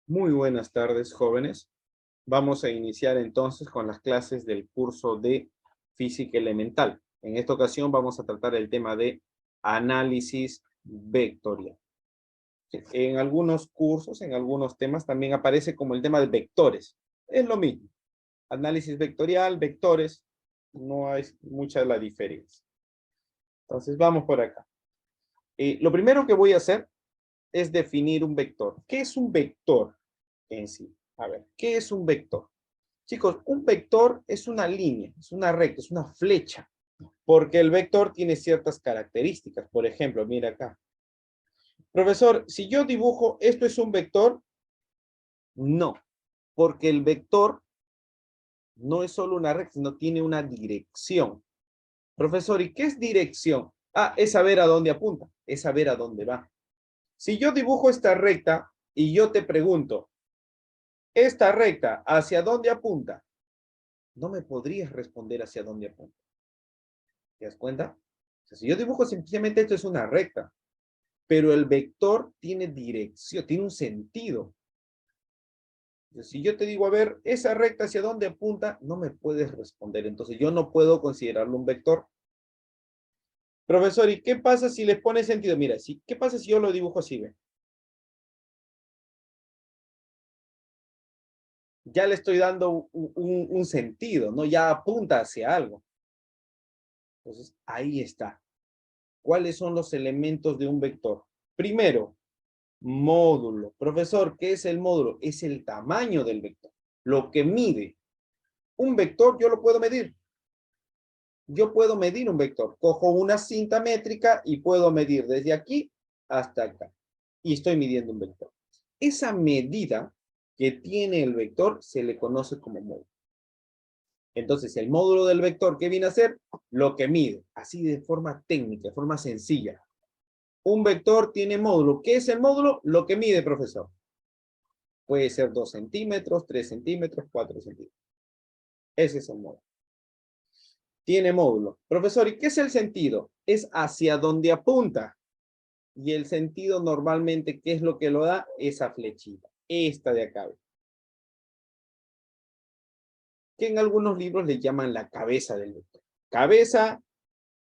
Muy buenas tardes, jóvenes. Vamos a iniciar entonces con las clases del curso de Física Elemental. En esta ocasión vamos a tratar el tema de análisis vectorial. En algunos cursos, en algunos temas, también aparece como el tema de vectores. Es lo mismo. Análisis vectorial, vectores, no hay mucha la diferencia. Entonces vamos por acá. Lo primero que voy a hacer es definir un vector. ¿Qué es un vector en sí? A ver, ¿qué es un vector? Chicos, un vector es una línea, es una recta, es una flecha, porque el vector tiene ciertas características. Por ejemplo, mira acá. Profesor, si yo dibujo, ¿esto es un vector? No, porque el vector no es solo una recta, sino tiene una dirección. Profesor, ¿y qué es dirección? Ah, es saber a dónde apunta, es saber a dónde va. Si yo dibujo esta recta y yo te pregunto, ¿esta recta hacia dónde apunta? No me podrías responder hacia dónde apunta. ¿Te das cuenta? O sea, si yo dibujo simplemente esto es una recta, pero el vector tiene dirección, tiene un sentido. Entonces, si yo te digo, a ver, esa recta hacia dónde apunta, no me puedes responder. Entonces yo no puedo considerarlo un vector. Profesor, ¿y qué pasa si le pone sentido? Mira, ¿qué pasa si yo lo dibujo así? ¿Ve? Ya le estoy dando un sentido, ¿no? Ya apunta hacia algo. Entonces, ahí está. ¿Cuáles son los elementos de un vector? Primero, módulo. Profesor, ¿qué es el módulo? Es el tamaño del vector, lo que mide. Un vector yo lo puedo medir. Yo puedo medir un vector. Cojo una cinta métrica y puedo medir desde aquí hasta acá. Y estoy midiendo un vector. Esa medida que tiene el vector se le conoce como módulo. Entonces, el módulo del vector, ¿qué viene a ser? Lo que mide, así de forma técnica, de forma sencilla. Un vector tiene módulo. ¿Qué es el módulo? Lo que mide, profesor. Puede ser 2 centímetros, 3 centímetros, 4 centímetros. Ese es el módulo. Tiene módulo. Profesor, ¿y qué es el sentido? Es hacia donde apunta. Y el sentido normalmente, ¿qué es lo que lo da? Esa flechita. Esta de acá. Que en algunos libros le llaman la cabeza del vector. Cabeza,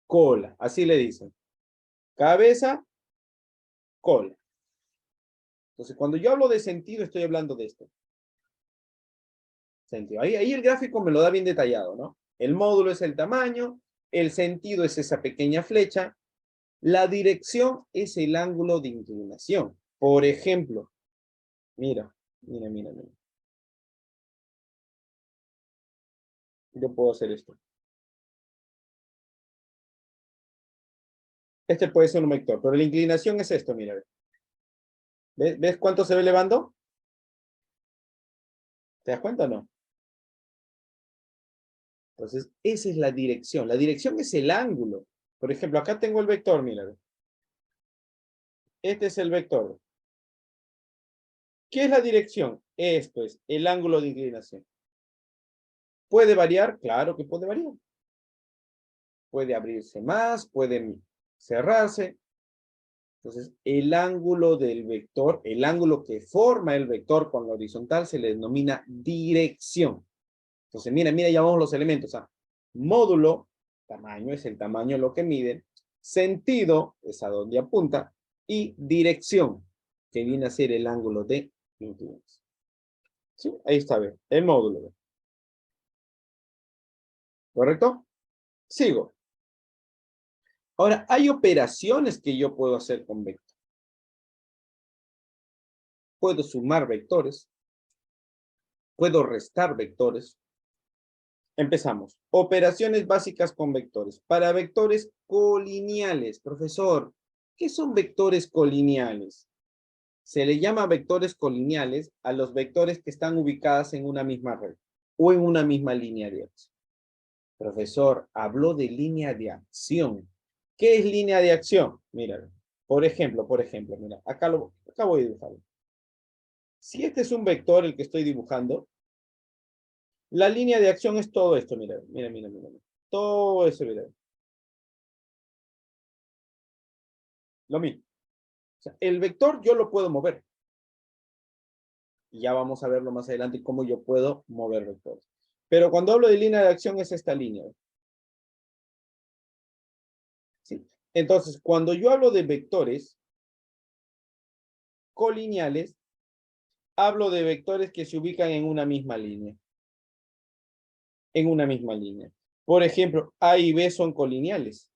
cola. Así le dicen. Cabeza, cola. Entonces, cuando yo hablo de sentido, estoy hablando de esto. Sentido. Ahí el gráfico me lo da bien detallado, ¿no? El módulo es el tamaño, el sentido es esa pequeña flecha, la dirección es el ángulo de inclinación. Por ejemplo, mira, mira, mira, mira. Yo puedo hacer esto. Este puede ser un vector, pero la inclinación es esto, mira. ¿Ves cuánto se va elevando? ¿Te das cuenta o no? Entonces, esa es la dirección. La dirección es el ángulo. Por ejemplo, acá tengo el vector, mira. Este es el vector. ¿Qué es la dirección? Esto es el ángulo de inclinación. ¿Puede variar? Claro que puede variar. Puede abrirse más, puede cerrarse. Entonces, el ángulo del vector, el ángulo que forma el vector con la horizontal se le denomina dirección. Entonces, mira, mira, llamamos los elementos. Módulo, tamaño, es el tamaño lo que mide. Sentido, es a donde apunta. Y dirección, que viene a ser el ángulo de inclinación. ¿Sí? Ahí está, ¿ve? El módulo. ¿Ve? ¿Correcto? Sigo. Ahora, hay operaciones que yo puedo hacer con vector. Puedo sumar vectores. Puedo restar vectores. Empezamos. Operaciones básicas con vectores. Para vectores colineales. Profesor, ¿qué son vectores colineales? Se le llama vectores colineales a los vectores que están ubicados en una misma red o en una misma línea de acción. Profesor, habló de línea de acción. ¿Qué es línea de acción? Mira, por ejemplo, mira, acá voy a dibujarlo. Si este es un vector el que estoy dibujando, la línea de acción es todo esto, mira, mira, mira, mira. Todo eso, mira. Lo mismo. O sea, el vector yo lo puedo mover. Y ya vamos a verlo más adelante cómo yo puedo mover vectores. Pero cuando hablo de línea de acción es esta línea. ¿Sí? Entonces, cuando yo hablo de vectores colineales, hablo de vectores que se ubican en una misma línea. En una misma línea. Por ejemplo, A y B son colineales.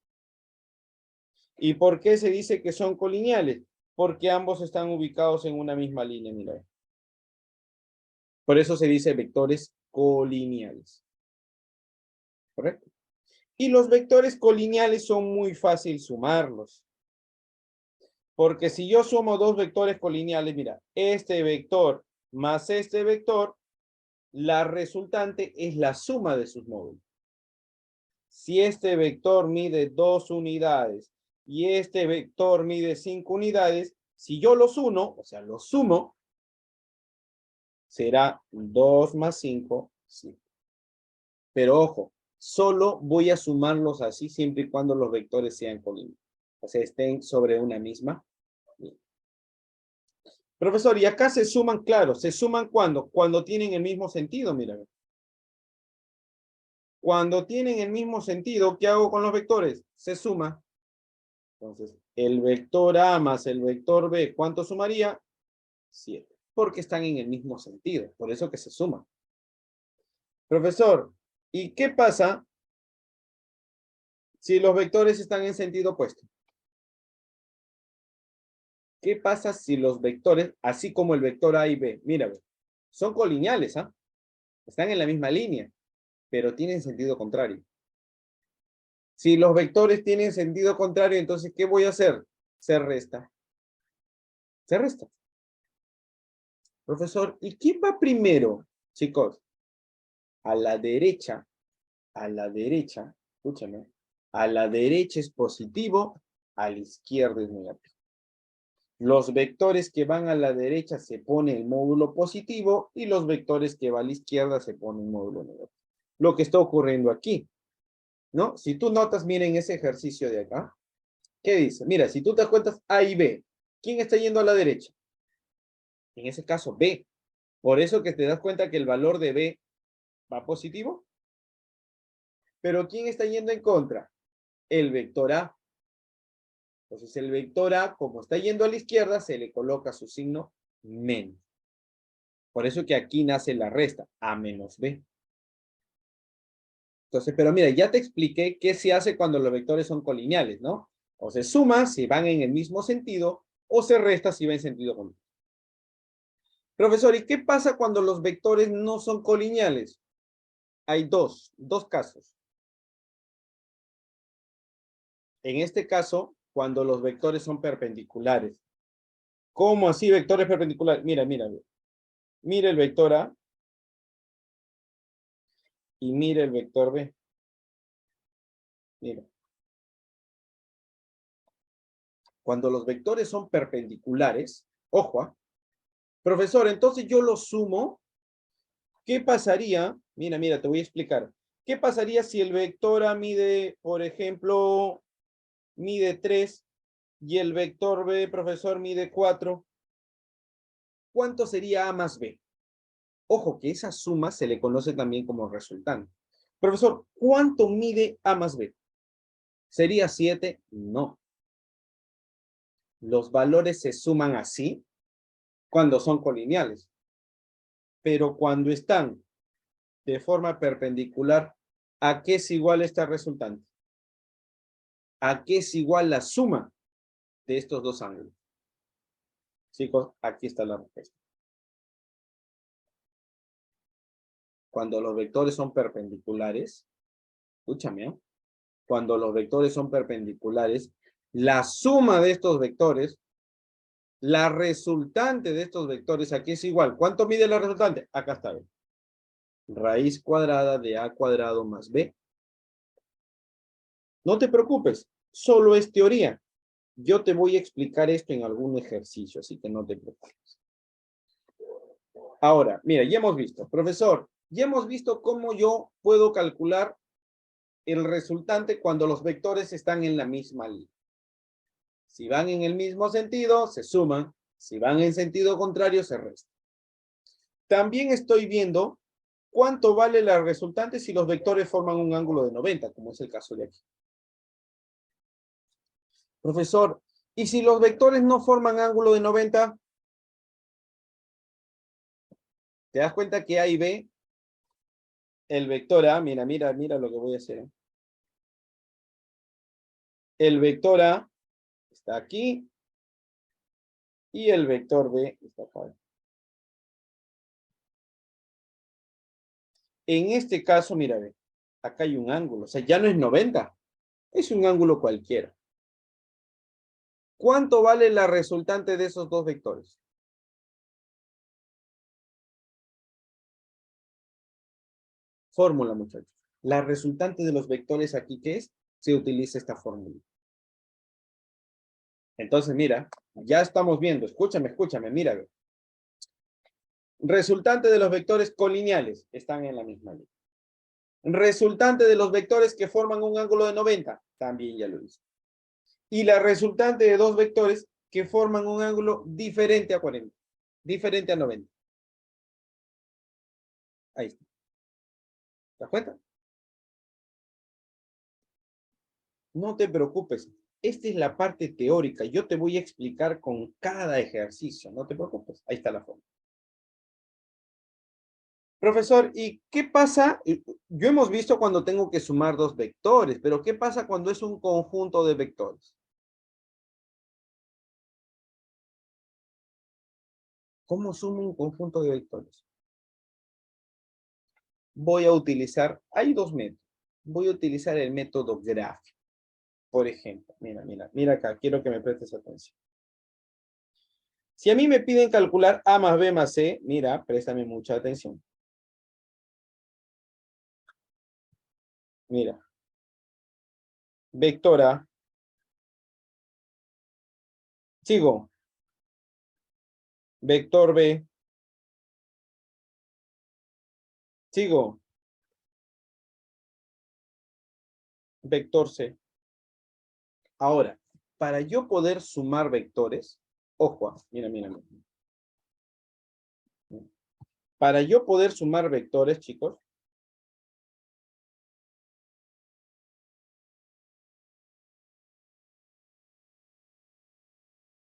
¿Y por qué se dice que son colineales? Porque ambos están ubicados en una misma línea, mira. Por eso se dice vectores colineales. ¿Correcto? Y los vectores colineales son muy fácil sumarlos. Porque si yo sumo dos vectores colineales, mira, este vector más este vector, la resultante es la suma de sus módulos. Si este vector mide 2 unidades y este vector mide 5 unidades, si yo los uno, o sea, los sumo, será 2 más 5, 5. Pero ojo, solo voy a sumarlos así siempre y cuando los vectores sean colineales. O sea, estén sobre una misma línea. Profesor, y acá se suman, claro, se suman ¿cuándo? Cuando tienen el mismo sentido, mira. Cuando tienen el mismo sentido, ¿qué hago con los vectores? Se suma. Entonces, el vector A más el vector B, ¿cuánto sumaría? 7. Porque están en el mismo sentido. Por eso que se suman. Profesor, ¿y qué pasa si los vectores están en sentido opuesto? ¿Qué pasa si los vectores, así como el vector A y B, mira, son colineales, ¿ah? Están en la misma línea, pero tienen sentido contrario. Si los vectores tienen sentido contrario, entonces, ¿qué voy a hacer? Se resta. Se resta. Profesor, ¿y quién va primero, chicos? A la derecha, escúchame, a la derecha es positivo, a la izquierda es negativo. Los vectores que van a la derecha se pone el módulo positivo y los vectores que van a la izquierda se pone el módulo negativo. Lo que está ocurriendo aquí, ¿no? Si tú notas, miren ese ejercicio de acá. ¿Qué dice? Mira, si tú te das cuenta A y B, ¿quién está yendo a la derecha? En ese caso, B. Por eso que te das cuenta que el valor de B va positivo. Pero ¿quién está yendo en contra? El vector A. Entonces el vector A, como está yendo a la izquierda, se le coloca su signo menos. Por eso que aquí nace la resta, A menos B. Entonces, pero mira, ya te expliqué qué se hace cuando los vectores son colineales, ¿no? O se suma si van en el mismo sentido, o se resta si va en sentido contrario. Profesor, ¿y qué pasa cuando los vectores no son colineales? Hay dos casos. En este caso, cuando los vectores son perpendiculares. ¿Cómo así vectores perpendiculares? Mira. Mira el vector A y mira el vector B. Mira. Cuando los vectores son perpendiculares, ojo, profesor, entonces yo los sumo. ¿Qué pasaría? Mira, te voy a explicar. ¿Qué pasaría si el vector A mide, por ejemplo, mide 3 y el vector B, profesor, mide 4? ¿Cuánto sería A más B? Ojo, que esa suma se le conoce también como resultante. Profesor, ¿cuánto mide A más B? ¿Sería 7? No. Los valores se suman así cuando son colineales. Pero cuando están de forma perpendicular, ¿a qué es igual esta resultante? ¿A qué es igual la suma de estos dos ángulos? Chicos, aquí está la respuesta. Cuando los vectores son perpendiculares, escúchame, ¿eh? Cuando los vectores son perpendiculares, la suma de estos vectores, la resultante de estos vectores, aquí es igual. ¿Cuánto mide la resultante? Acá está. ¿Ve? Raíz cuadrada de A cuadrado más B. No te preocupes, solo es teoría. Yo te voy a explicar esto en algún ejercicio, así que no te preocupes. Ahora, mira, ya hemos visto. Profesor, ya hemos visto cómo yo puedo calcular el resultante cuando los vectores están en la misma línea. Si van en el mismo sentido, se suman. Si van en sentido contrario, se restan. También estoy viendo cuánto vale la resultante si los vectores forman un ángulo de 90, como es el caso de aquí. Profesor, ¿y si los vectores no forman ángulo de 90? ¿Te das cuenta que A y B, el vector A, mira lo que voy a hacer. El vector A está aquí y el vector B está acá. En este caso, mira, ve, acá hay un ángulo, o sea, ya no es 90, es un ángulo cualquiera. ¿Cuánto vale la resultante de esos dos vectores? Fórmula, muchachos. La resultante de los vectores aquí, ¿qué es? Se utiliza esta fórmula. Entonces, mira, ya estamos viendo, escúchame, mira. Ve. Resultante de los vectores colineales están en la misma línea. Resultante de los vectores que forman un ángulo de 90, también ya lo hice. Y la resultante de dos vectores que forman un ángulo diferente a 40, diferente a 90. Ahí está. ¿Te das cuenta? No te preocupes. Esta es la parte teórica. Yo te voy a explicar con cada ejercicio. No te preocupes. Ahí está la forma. Profesor, ¿y qué pasa? Yo hemos visto cuando tengo que sumar dos vectores, pero ¿qué pasa cuando es un conjunto de vectores? ¿Cómo sumo un conjunto de vectores? Voy a utilizar, hay dos métodos. Voy a utilizar el método gráfico. Por ejemplo, mira acá, quiero que me prestes atención. Si a mí me piden calcular A más B más C, mira, préstame mucha atención. Mira. Vector A. Sigo. Vector B. Sigo. Vector C. Ahora, para yo poder sumar vectores, ojo, mira. Para yo poder sumar vectores, chicos,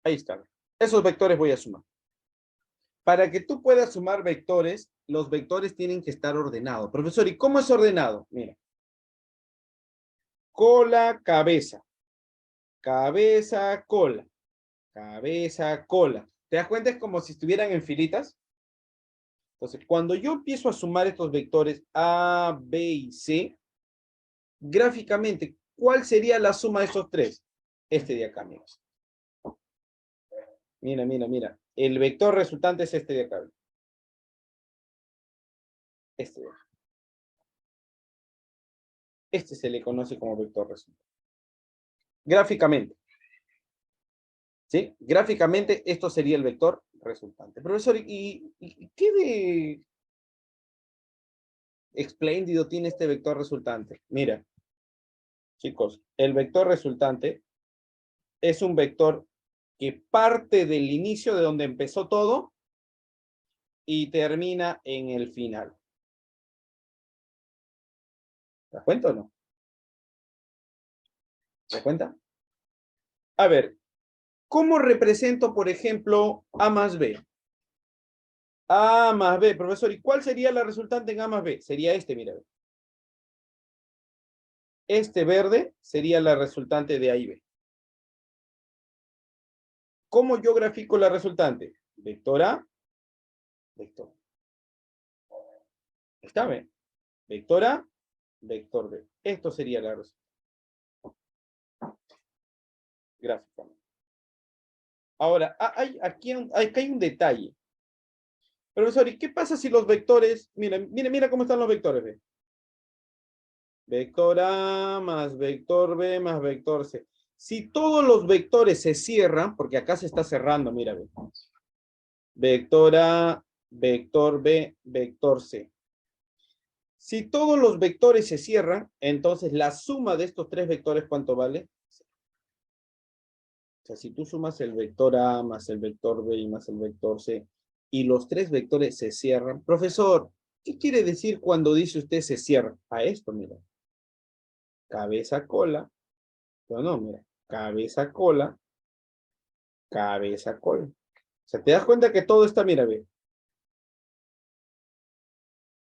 ahí están. Esos vectores voy a sumar. Para que tú puedas sumar vectores, los vectores tienen que estar ordenados. Profesor, ¿y cómo es ordenado? Mira. Cola, cabeza. Cabeza, cola. Cabeza, cola. ¿Te das cuenta? Es como si estuvieran en filitas. Entonces, cuando yo empiezo a sumar estos vectores A, B y C, gráficamente, ¿cuál sería la suma de estos tres? Este de acá, amigos. Mira. El vector resultante es este de acá. Este de acá. Este se le conoce como vector resultante. Gráficamente. ¿Sí? Gráficamente, esto sería el vector resultante. Profesor, ¿y qué de espléndido tiene este vector resultante? Mira, chicos, el vector resultante es un vector que parte del inicio de donde empezó todo y termina en el final. ¿Te das cuenta o no? ¿Te das cuenta? A ver, ¿cómo represento, por ejemplo, A más B? A más B, profesor, ¿y cuál sería la resultante en A más B? Sería este, mira. Este verde sería la resultante de A y B. ¿Cómo yo grafico la resultante? Vector A, vector. ¿Está bien? Vector A, vector B. Esto sería la resultante. Gráficamente. Ahora, aquí hay un detalle. Profesor, ¿y qué pasa si los vectores, mira cómo están los vectores, ¿ve? Vector A más vector B más vector C. Si todos los vectores se cierran, porque acá se está cerrando, mira, ¿ve? Vector A, vector B, vector C. Si todos los vectores se cierran, entonces la suma de estos tres vectores, ¿cuánto vale? O sea, si tú sumas el vector A más el vector B y más el vector C, y los tres vectores se cierran. Profesor, ¿qué quiere decir cuando dice usted se cierra? A esto, mira. Cabeza, cola. No, mira. Cabeza, cola. Cabeza, cola. O sea, te das cuenta que todo está, mira, ve.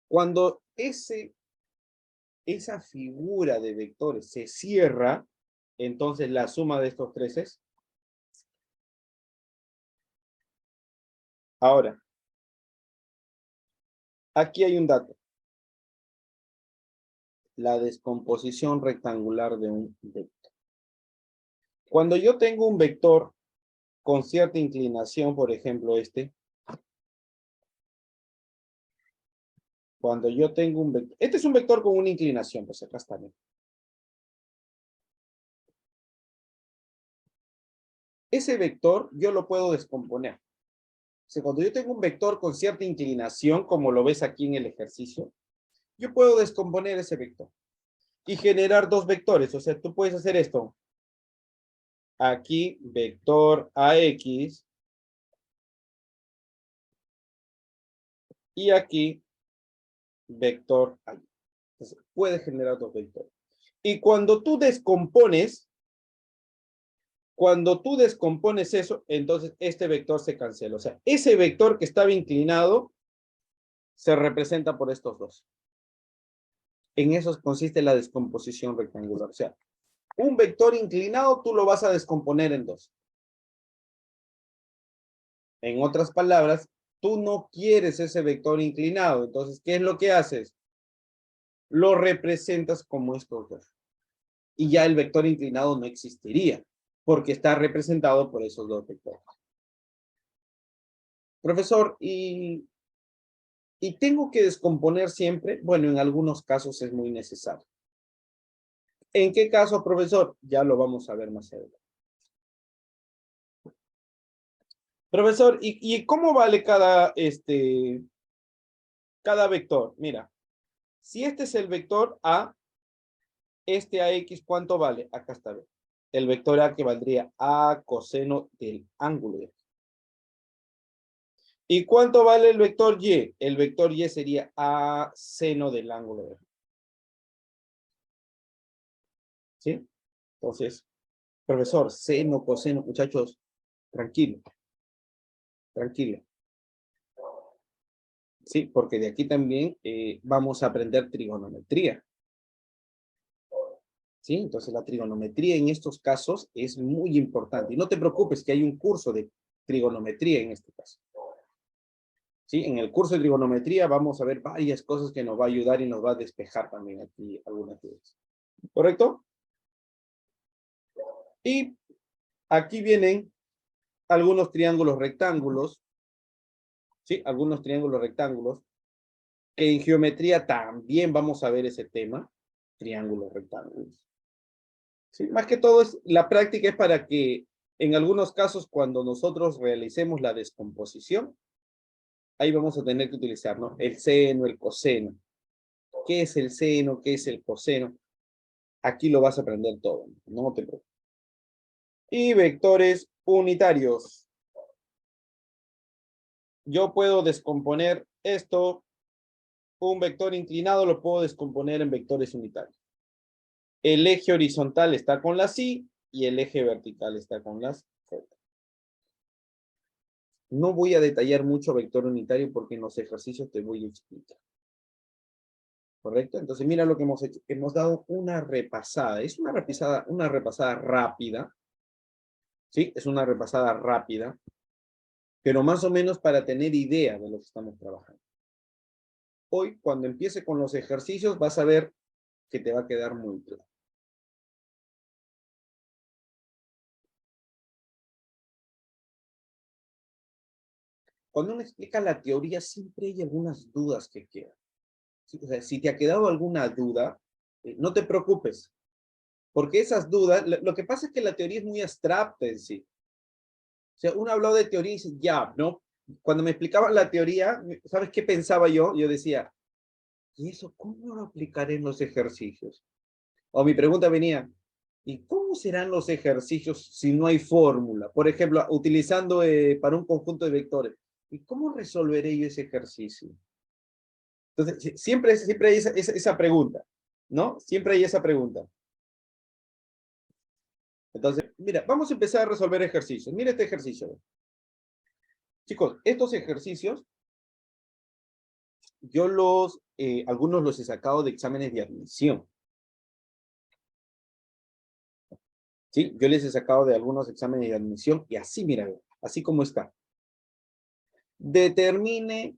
Cuando esa figura de vectores se cierra, entonces la suma de estos tres es. Ahora, aquí hay un dato. La descomposición rectangular de un vector. Cuando yo tengo un vector con cierta inclinación, por ejemplo cuando yo tengo un vector, este es un vector con una inclinación, pues acá está bien. Ese vector yo lo puedo descomponer. O sea, cuando yo tengo un vector con cierta inclinación, como lo ves aquí en el ejercicio, yo puedo descomponer ese vector y generar dos vectores. O sea, tú puedes hacer esto. Aquí, vector AX. Y aquí, vector A. Entonces, puedes generar dos vectores. Y cuando tú descompones eso, entonces este vector se cancela. O sea, ese vector que estaba inclinado se representa por estos dos. En eso consiste la descomposición rectangular. O sea, un vector inclinado tú lo vas a descomponer en dos. En otras palabras, tú no quieres ese vector inclinado. Entonces, ¿qué es lo que haces? Lo representas como estos dos. Y ya el vector inclinado no existiría, porque está representado por esos dos vectores. Profesor, ¿y tengo que descomponer siempre? Bueno, en algunos casos es muy necesario. ¿En qué caso, profesor? Ya lo vamos a ver más adelante. Profesor, ¿y cómo vale cada vector? Mira, si este es el vector A, este AX, ¿cuánto vale? Acá está. El vector A que valdría A coseno del ángulo de. ¿Y cuánto vale el vector Y? El vector Y sería A seno del ángulo de. ¿Sí? Entonces, profesor, seno, coseno, muchachos, tranquilo, tranquilo. Sí, porque de aquí también vamos a aprender trigonometría. ¿Sí? Entonces la trigonometría en estos casos es muy importante. Y no te preocupes que hay un curso de trigonometría en este caso. ¿Sí? En el curso de trigonometría vamos a ver varias cosas que nos va a ayudar y nos va a despejar también aquí algunas dudas. ¿Correcto? Y aquí vienen algunos triángulos rectángulos. ¿Sí? Algunos triángulos rectángulos que en geometría también vamos a ver ese tema. Triángulos rectángulos. Sí, más que todo la práctica es para que en algunos casos cuando nosotros realicemos la descomposición, ahí vamos a tener que utilizar, ¿no? El seno, el coseno. ¿Qué es el seno? ¿Qué es el coseno? Aquí lo vas a aprender todo, no te preocupes. Y vectores unitarios. Yo puedo descomponer esto, un vector inclinado lo puedo descomponer en vectores unitarios. El eje horizontal está con las Y y el eje vertical está con las Z. No voy a detallar mucho vector unitario porque en los ejercicios te voy a explicar. ¿Correcto? Entonces mira lo que hemos hecho. Hemos dado una repasada. Es una repasada rápida. ¿Sí? Es una repasada rápida. Pero más o menos para tener idea de lo que estamos trabajando. Hoy, cuando empiece con los ejercicios, vas a ver que te va a quedar muy claro. Cuando uno explica la teoría, siempre hay algunas dudas que quedan. ¿Sí? O sea, si te ha quedado alguna duda, no te preocupes. Porque esas dudas, lo que pasa es que la teoría es muy abstracta en sí. O sea, uno habló de teoría y dice, ya, ¿no? Cuando me explicaban la teoría, ¿sabes qué pensaba yo? Yo decía, ¿y eso cómo lo aplicaré en los ejercicios? O mi pregunta venía, ¿y cómo serán los ejercicios si no hay fórmula? Por ejemplo, utilizando para un conjunto de vectores. ¿Y cómo resolveré yo ese ejercicio? Entonces, siempre hay esa pregunta, ¿no? Siempre hay esa pregunta. Entonces, mira, vamos a empezar a resolver ejercicios. Mira este ejercicio. Chicos, estos ejercicios, yo algunos los he sacado de exámenes de admisión. ¿Sí? Yo les he sacado de algunos exámenes de admisión y así, mira, así como está. Determine,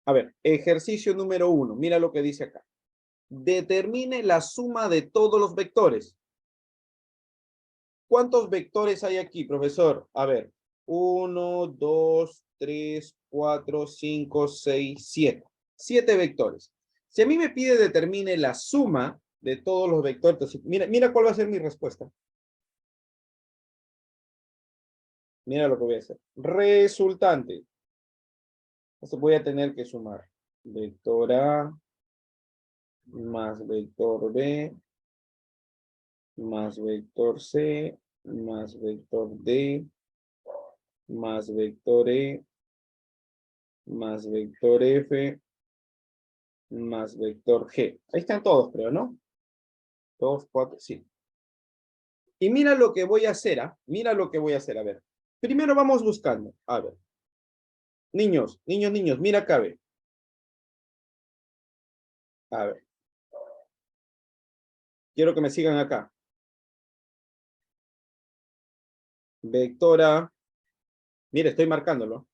a ver, ejercicio número 1, mira lo que dice acá. Determine la suma de todos los vectores. ¿Cuántos vectores hay aquí, profesor? A ver, 1, 2, 3, 4, 5, 6, 7. 7 vectores. Si a mí me pide determine la suma de todos los vectores, entonces, mira cuál va a ser mi respuesta. Mira lo que voy a hacer. Resultante. Entonces voy a tener que sumar vector A más vector B más vector C más vector D más vector E más vector F más vector G. Ahí están todos, creo, ¿no? 2, 4, sí. Y mira lo que voy a hacer, ¿ah? Mira lo que voy a hacer, a ver. Primero vamos buscando, a ver. Niños, mira acá, ve. A ver. Quiero que me sigan acá. Vector A. Mira, estoy marcándolo.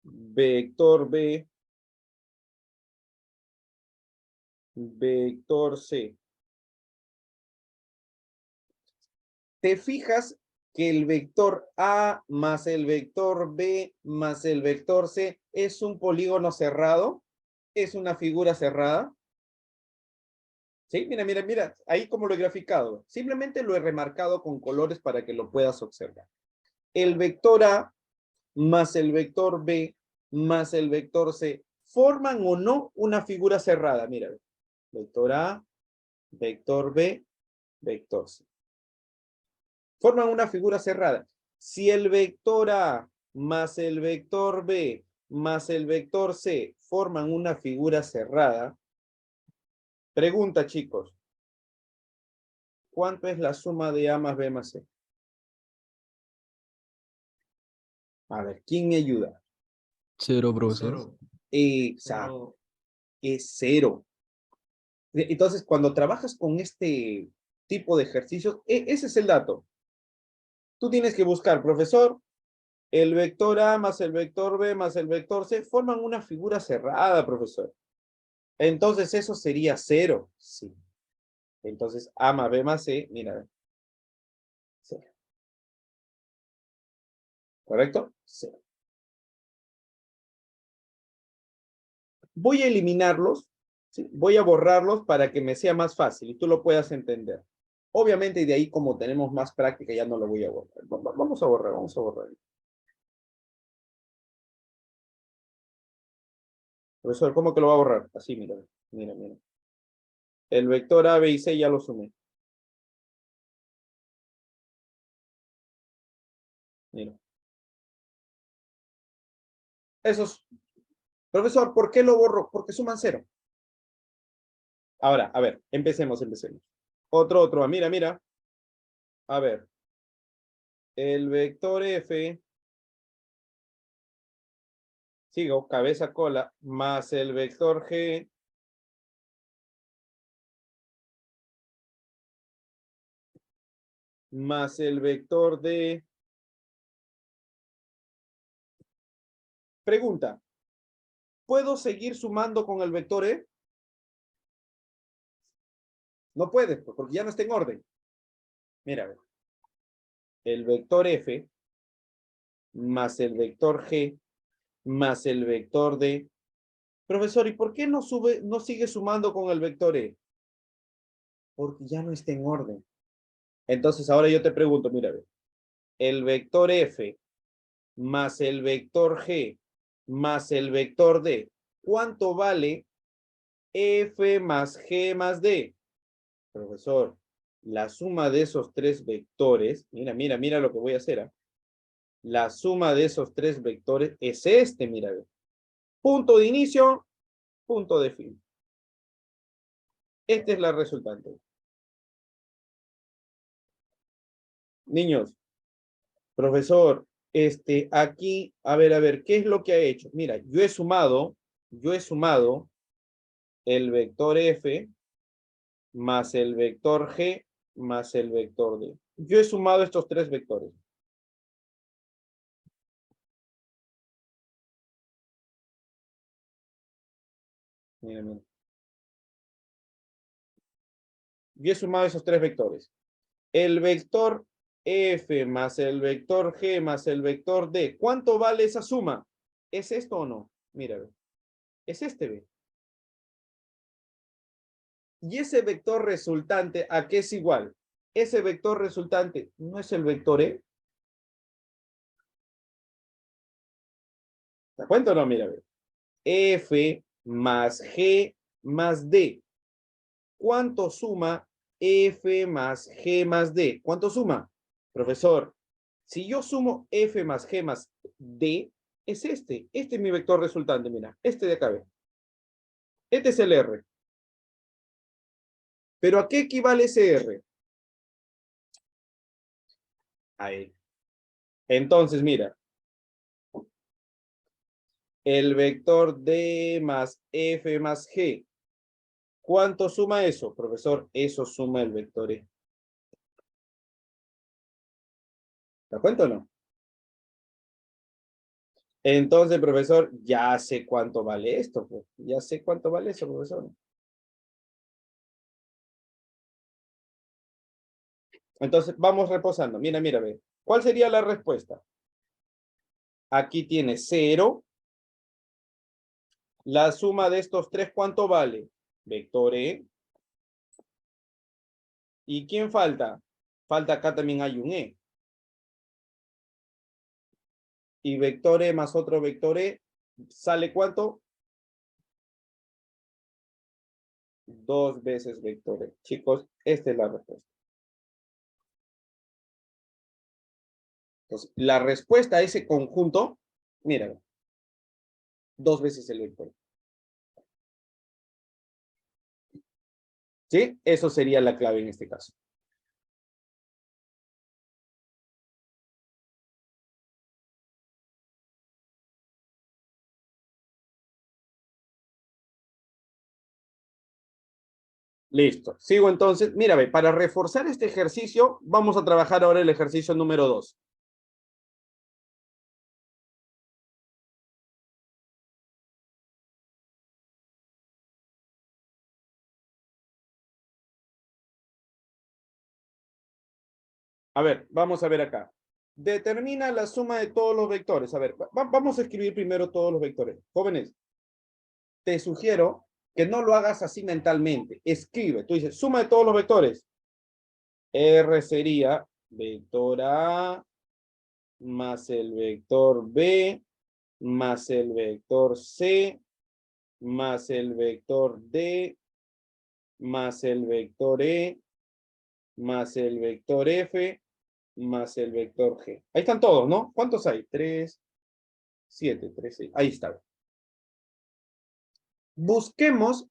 Vector B. Vector C. ¿Te fijas que el vector A más el vector B más el vector C es un polígono cerrado? ¿Es una figura cerrada? ¿Sí? Mira, ahí como lo he graficado. Simplemente lo he remarcado con colores para que lo puedas observar. El vector A más el vector B más el vector C, ¿forman o no una figura cerrada? Mira, vector A, vector B, vector C. Forman una figura cerrada. Si el vector A más el vector B más el vector C forman una figura cerrada, pregunta, chicos, ¿cuánto es la suma de A más B más C? A ver, ¿quién me ayuda? 0, profesor. Exacto, es 0. Entonces, cuando trabajas con este tipo de ejercicios, ese es el dato. Tú tienes que buscar, profesor, el vector A más el vector B más el vector C forman una figura cerrada, profesor. Entonces, eso sería 0. Sí. Entonces, A más B más C, mira. 0. ¿Correcto? 0. Voy a eliminarlos, ¿sí? Voy a borrarlos para que me sea más fácil y tú lo puedas entender. Obviamente, de ahí, como tenemos más práctica, ya no lo voy a borrar. Vamos a borrar, vamos a borrar. Profesor, ¿cómo que lo va a borrar? Así, mira. El vector A, B y C ya lo sumé. Mira. Esos. Profesor, ¿por qué lo borro? Porque suman 0. Ahora, a ver, empecemos. Otro. Mira. A ver. El vector F. Sigo, cabeza, cola, más el vector G. Más el vector D. Pregunta. ¿Puedo seguir sumando con el vector E? No puedes, porque ya no está en orden. Mira, a ver. El vector F más el vector G más el vector D. Profesor, ¿y por qué no sigue sumando con el vector E? Porque ya no está en orden. Entonces, ahora yo te pregunto, mira, el vector F más el vector G más el vector D, ¿cuánto vale F más G más D? Profesor, la suma de esos tres vectores, mira lo que voy a hacer, ¿ah? La suma de esos tres vectores es este, mira. Punto de inicio, punto de fin. Esta es la resultante. Niños, profesor, aquí, a ver, ¿qué es lo que ha hecho? Mira, yo he sumado el vector F más el vector G más el vector D. Yo he sumado estos tres vectores. Mira. Yo he sumado esos tres vectores. El vector F más el vector G más el vector D. ¿Cuánto vale esa suma? ¿Es esto o no? Mira, ve. Es este, ve. Y ese vector resultante, ¿a qué es igual? Ese vector resultante, ¿no es el vector E? ¿Te cuento o no? Mira, ve. F más G más D. ¿Cuánto suma F más G más D? ¿Cuánto suma? Profesor, si yo sumo F más G más D, es este. Este es mi vector resultante, mira. Este de acá, ve. Este es el R. ¿Pero a qué equivale ese R? A él. Entonces, mira. El vector D más F más G. ¿Cuánto suma eso, profesor? Eso suma el vector E. ¿Te cuento o no? Entonces, profesor, ya sé cuánto vale esto, pues. Ya sé cuánto vale eso, profesor. Entonces, vamos reposando. Mira, ve. ¿Cuál sería la respuesta? Aquí tiene 0. La suma de estos tres, ¿cuánto vale? Vector E. ¿Y quién falta? Falta acá también hay un E. Y vector E más otro vector E, ¿sale cuánto? 2 veces vector E. Chicos, esta es la respuesta. Entonces, la respuesta a ese conjunto, mira, 2 veces el vector. ¿Sí? Eso sería la clave en este caso. Listo. Sigo entonces. Mira, ve, para reforzar este ejercicio, vamos a trabajar ahora el ejercicio número 2. A ver, vamos a ver acá. Determina la suma de todos los vectores. A ver, vamos a escribir primero todos los vectores. Jóvenes, te sugiero que no lo hagas así mentalmente. Escribe. Tú dices, suma de todos los vectores. R sería vector A más el vector B más el vector C más el vector D más el vector E más el vector F más el vector G. Ahí están todos, ¿no? ¿Cuántos hay? 3, 7, 3, 6. Ahí está. Busquemos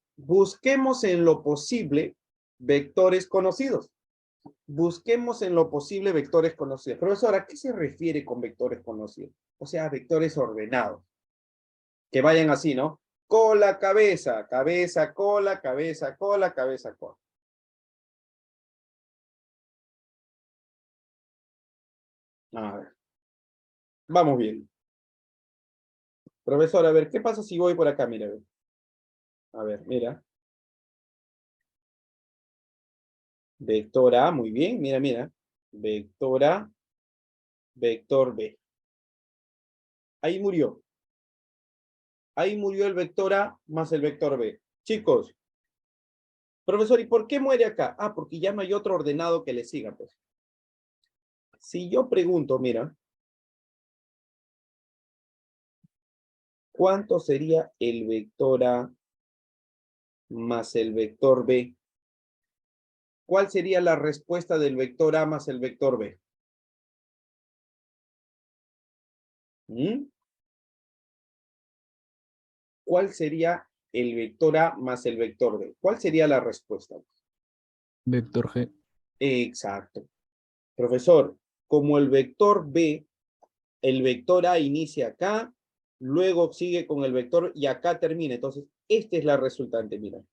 en lo posible vectores conocidos. Busquemos en lo posible vectores conocidos. Profesor, ¿a qué se refiere con vectores conocidos? O sea, vectores ordenados. Que vayan así, ¿no? Cola, cabeza, cabeza, cola, cabeza, cola, cabeza, cola. A ver. Vamos bien. Profesor, a ver, ¿qué pasa si voy por acá? Mira, a ver, mira. Vector A, muy bien, mira. Vector A, vector B. Ahí murió. Ahí murió el vector A más el vector B. Chicos, profesor, ¿y por qué muere acá? Ah, porque ya no hay otro ordenado que le siga, pues. Si yo pregunto, mira, ¿cuánto sería el vector A más el vector B? ¿Cuál sería la respuesta del vector A más el vector B? ¿Mm? ¿Cuál sería el vector A más el vector B? ¿Cuál sería la respuesta? Vector G. Exacto. Profesor, como el vector B, el vector A inicia acá, luego sigue con el vector y acá termina. Entonces, esta es la resultante, mira. O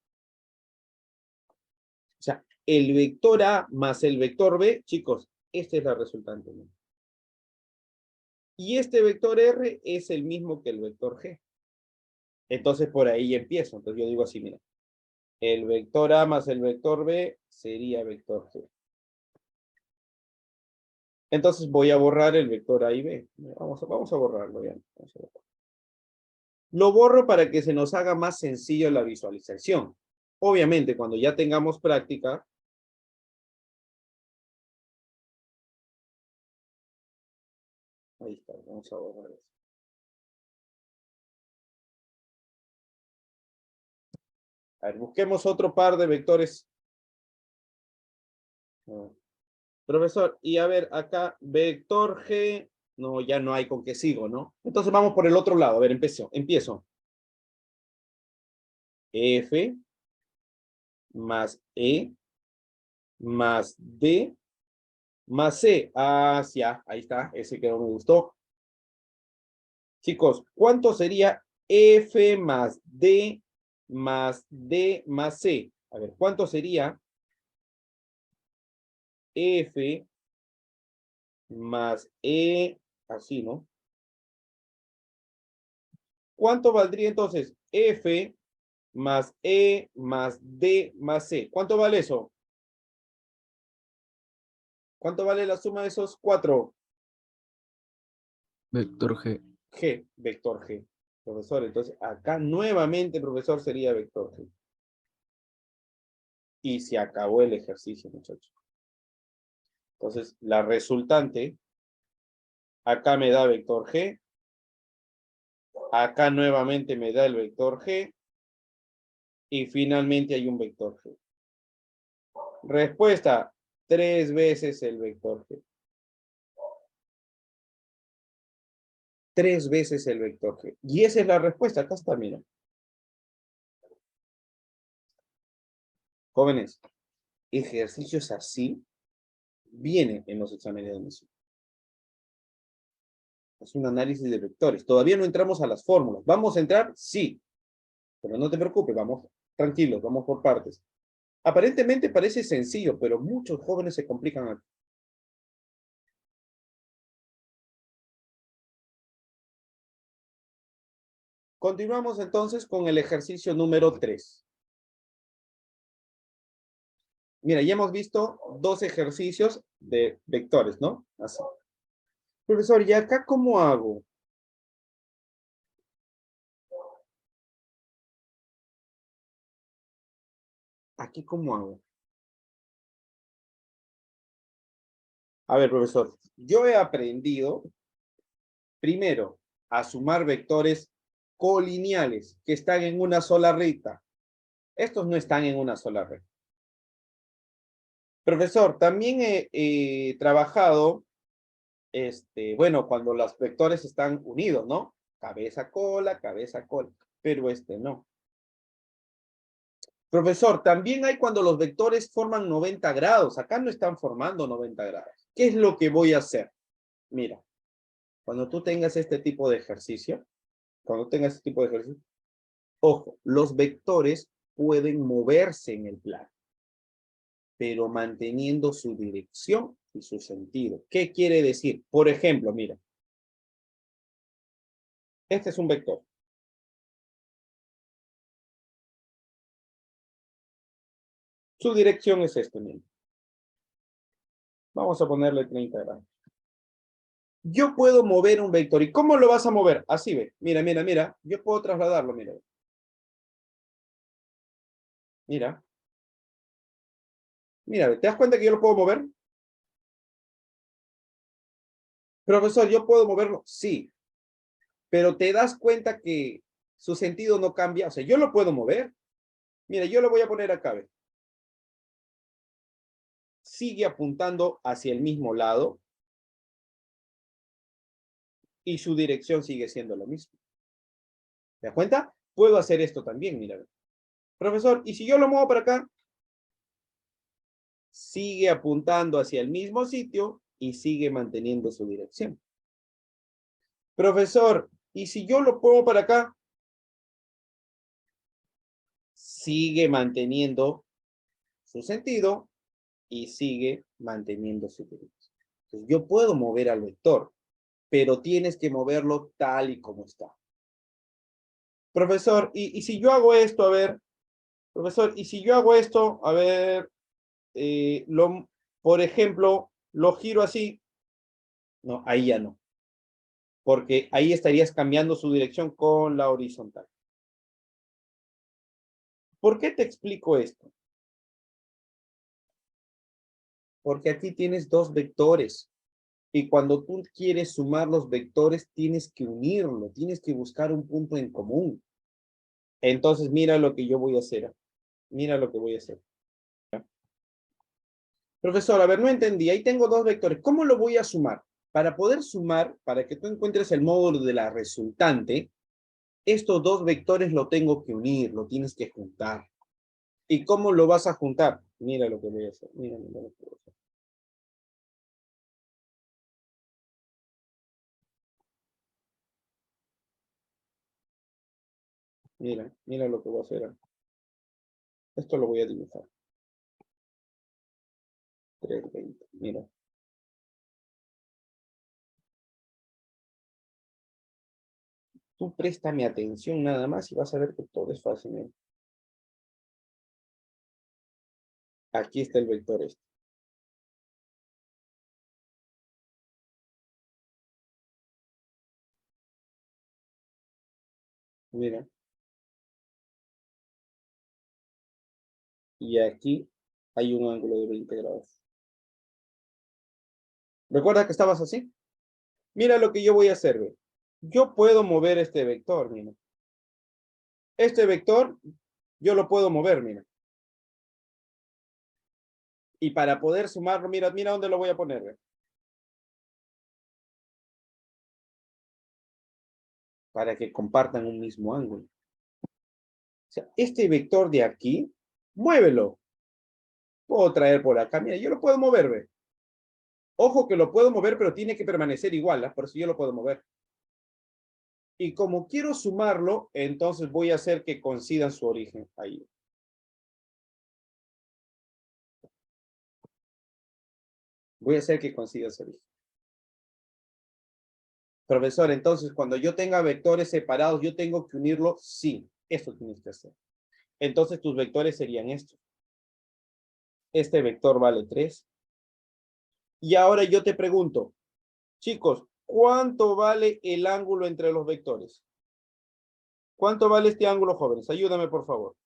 sea, el vector A más el vector B, chicos, esta es la resultante. Mira. Y este vector R es el mismo que el vector G. Entonces, por ahí empiezo. Entonces, yo digo así, mira. El vector A más el vector B sería vector G. Entonces, voy a borrar el vector A y B. Vamos a borrarlo ya. Vamos a borrarlo. Lo borro para que se nos haga más sencillo la visualización. Obviamente, cuando ya tengamos práctica, ahí está, vamos a borrar eso. A ver, busquemos otro par de vectores. Profesor, y a ver, acá, vector G, no, ya no hay con qué sigo, ¿no? Entonces vamos por el otro lado. A ver, empiezo. F más E más D más C. Ah, sí, ahí está, ese que no me gustó. Chicos, ¿cuánto sería F más D más C? A ver, ¿cuánto sería F más E, así, ¿no? ¿Cuánto valdría entonces F más E más D más C? ¿Cuánto vale eso? ¿Cuánto vale la suma de esos cuatro? Vector G. G, vector G. Profesor, entonces acá nuevamente, profesor, sería vector G. Y se acabó el ejercicio, muchachos. Entonces, la resultante, acá me da vector G. Acá nuevamente me da el vector G. Y finalmente hay un vector G. Respuesta, 3 veces el vector G. 3 veces el vector G. Y esa es la respuesta. Acá está, mira. Jóvenes, ejercicios así vienen en los exámenes de admisión. Es un análisis de vectores. Todavía no entramos a las fórmulas. ¿Vamos a entrar? Sí. Pero no te preocupes, vamos tranquilos, vamos por partes. Aparentemente parece sencillo, pero muchos jóvenes se complican aquí. Continuamos entonces con el ejercicio número 3. Mira, ya hemos visto 2 ejercicios de vectores, ¿no? Así. Profesor, ¿y acá cómo hago? ¿Aquí cómo hago? A ver, profesor, yo he aprendido, primero, a sumar vectores colineales que están en una sola recta. Estos no están en una sola recta. Profesor, también he trabajado, bueno, cuando los vectores están unidos, ¿no? Cabeza, cola, pero no. Profesor, también hay cuando los vectores forman 90 grados. Acá no están formando 90 grados. ¿Qué es lo que voy a hacer? Mira, cuando tú tengas este tipo de ejercicio, ojo, los vectores pueden moverse en el plano, pero manteniendo su dirección y su sentido. ¿Qué quiere decir? Por ejemplo, mira, este es un vector. Su dirección es este mismo. Vamos a ponerle 30 grados. Yo puedo mover un vector. ¿Y cómo lo vas a mover? Así ve. Mira, mira, mira. Yo puedo trasladarlo, mira. Mira. Mira, ¿te das cuenta que yo lo puedo mover? Profesor, ¿yo puedo moverlo? Sí. Pero ¿te das cuenta que su sentido no cambia? O sea, yo lo puedo mover. Mira, yo lo voy a poner acá, ¿ve? sigue apuntando hacia el mismo lado y su dirección sigue siendo lo mismo. ¿Te das cuenta? Puedo hacer esto también, mira. Profesor, ¿y si yo lo muevo para acá? Sigue apuntando hacia el mismo sitio y sigue manteniendo su dirección. Profesor, ¿y si yo lo pongo para acá? Sigue manteniendo su sentido y sigue manteniendo su dirección. Entonces, yo puedo mover al vector, pero tienes que moverlo tal y como está. Profesor, ¿y si yo hago esto? A ver, profesor, ¿y si yo hago esto? A ver, por ejemplo, lo giro así. No, ahí ya no. Porque ahí estarías cambiando su dirección con la horizontal. ¿Por qué te explico esto? Porque aquí tienes dos vectores. Y cuando tú quieres sumar los vectores, tienes que unirlo, tienes que buscar un punto en común. Entonces, mira lo que yo voy a hacer. Mira lo que voy a hacer. Profesor, a ver, no entendí. Ahí tengo dos vectores. ¿Cómo lo voy a sumar? Para poder sumar, para que tú encuentres el módulo de la resultante, estos dos vectores lo tengo que unir, lo tienes que juntar. ¿Y cómo lo vas a juntar? Mira lo que voy a hacer. Mira lo que voy a hacer. Mira lo que voy a hacer. Esto lo voy a dibujar. 320. Mira. Tú préstame atención nada más y vas a ver que todo es fácil. Aquí está el vector este. Mira. Y aquí hay un ángulo de 20 grados. ¿Recuerda que estabas así? Mira lo que yo voy a hacer, ¿ve? Yo puedo mover este vector, mira. Este vector, yo lo puedo mover, mira. Y para poder sumarlo, mira dónde lo voy a poner, ¿ve? Para que compartan un mismo ángulo. O sea, este vector de aquí, muévelo. Puedo traer por acá, mira, yo lo puedo mover, ¿ve? Ojo que lo puedo mover, pero tiene que permanecer igual, ¿eh? Por eso yo lo puedo mover. Y como quiero sumarlo, entonces voy a hacer que coincidan su origen ahí. Voy a hacer que coincida su origen. Profesor, entonces cuando yo tenga vectores separados, ¿yo tengo que unirlos? Sí, eso tienes que hacer. Entonces tus vectores serían estos. Este vector vale 3. Y ahora yo te pregunto, chicos, ¿cuánto vale el ángulo entre los vectores? ¿Cuánto vale este ángulo, jóvenes? Ayúdame, por favor.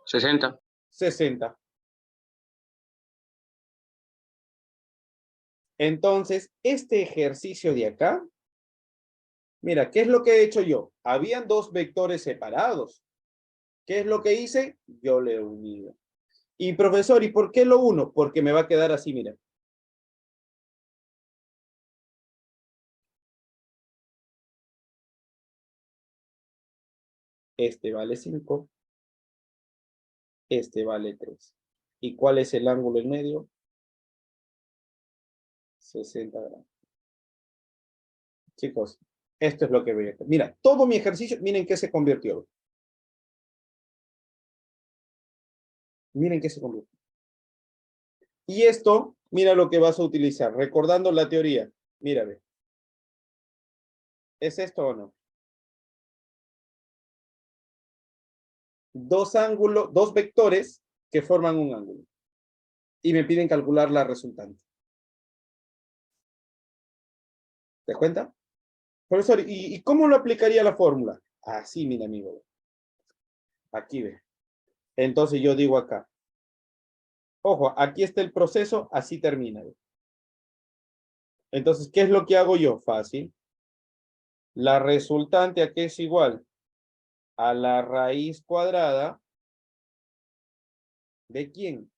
60. 60. Entonces, este ejercicio de acá, mira, ¿qué es lo que he hecho yo? Habían dos vectores separados. ¿Qué es lo que hice? Yo le he unido. Y profesor, ¿y por qué lo uno? Porque me va a quedar así, mira. Este vale 5. Este vale 3. ¿Y cuál es el ángulo en medio? 60 grados. Chicos, esto es lo que voy a hacer. Mira, todo mi ejercicio, miren qué se convirtió. Miren qué se convirtió. Y esto, mira lo que vas a utilizar, recordando la teoría. Mírame. ¿Es esto o no? Dos ángulos, dos vectores que forman un ángulo. Y me piden calcular la resultante. ¿Te das cuenta? Profesor, ¿y cómo lo aplicaría la fórmula? Así, mi amigo. Aquí ve. Entonces yo digo acá. Ojo, aquí está el proceso, así termina. Entonces, ¿qué es lo que hago yo? Fácil. La resultante aquí es igual a la raíz cuadrada ¿de quién?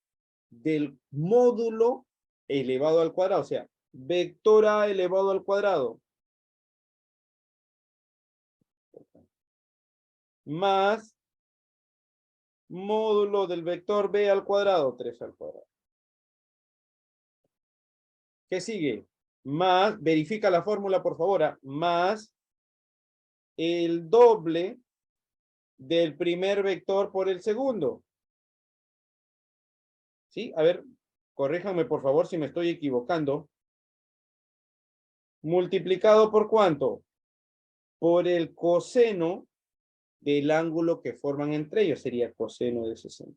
del módulo elevado al cuadrado. O sea, vector A elevado al cuadrado más módulo del vector B al cuadrado, 3 al cuadrado. ¿Qué sigue? Más, verifica la fórmula, por favor, más el doble del primer vector por el segundo. ¿Sí? A ver, corríjanme, por favor, si me estoy equivocando. ¿Multiplicado por cuánto? Por el coseno del ángulo que forman entre ellos. Sería coseno de 60.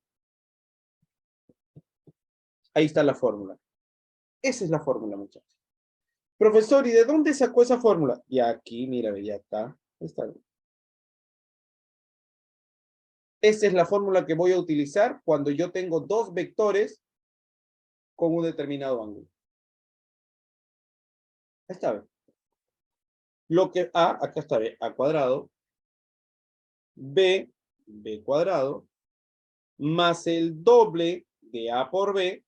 Ahí está la fórmula. Esa es la fórmula, muchachos. Profesor, ¿y de dónde sacó esa fórmula? Y aquí, mira, ya está. Está bien. Esa es la fórmula que voy a utilizar cuando yo tengo dos vectores con un determinado ángulo. Está bien. Lo que A, acá está B, A cuadrado, B, B cuadrado, más el doble de A por B,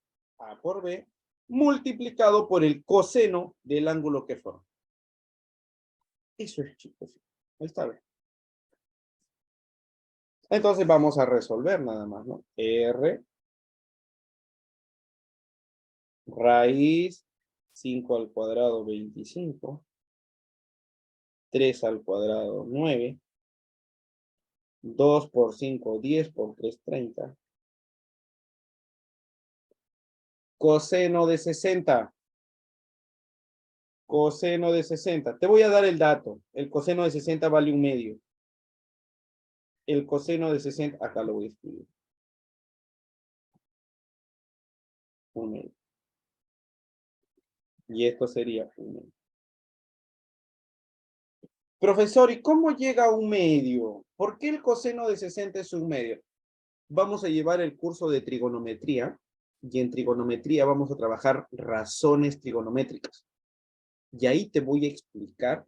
multiplicado por el coseno del ángulo que forma. Eso es, chicos. Ahí está bien. Entonces vamos a resolver nada más, ¿no? R raíz 5 al cuadrado 25, 3 al cuadrado 9, 2 por 5 10 por 3 30. Coseno de 60. Coseno de 60. Te voy a dar el dato. El coseno de 60 vale 1/2. El coseno de 60, acá lo voy a escribir. 1/2. Y esto sería 1/2. Profesor, ¿y cómo llega a 1/2? ¿Por qué el coseno de 60 es 1/2? Vamos a llevar el curso de trigonometría y en trigonometría vamos a trabajar razones trigonométricas. Y ahí te voy a explicar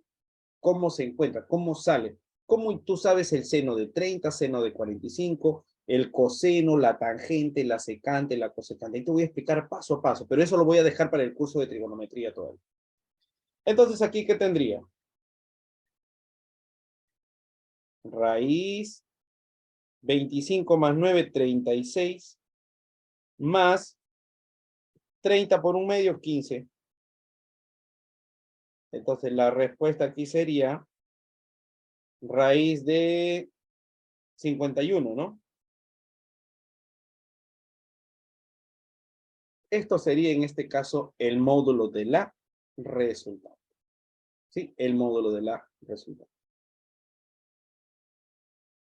cómo se encuentra, cómo sale, cómo tú sabes el seno de 30, seno de 45, el coseno, la tangente, la secante, la cosecante. Ahí te voy a explicar paso a paso, pero eso lo voy a dejar para el curso de trigonometría todavía. Entonces, ¿aquí qué tendría? Raíz 25 más 9, 36, más 30 por 1/2, 15. Entonces, la respuesta aquí sería raíz de 51, ¿no? Esto sería en este caso el módulo de la resultado. ¿Sí? El módulo de la resultado.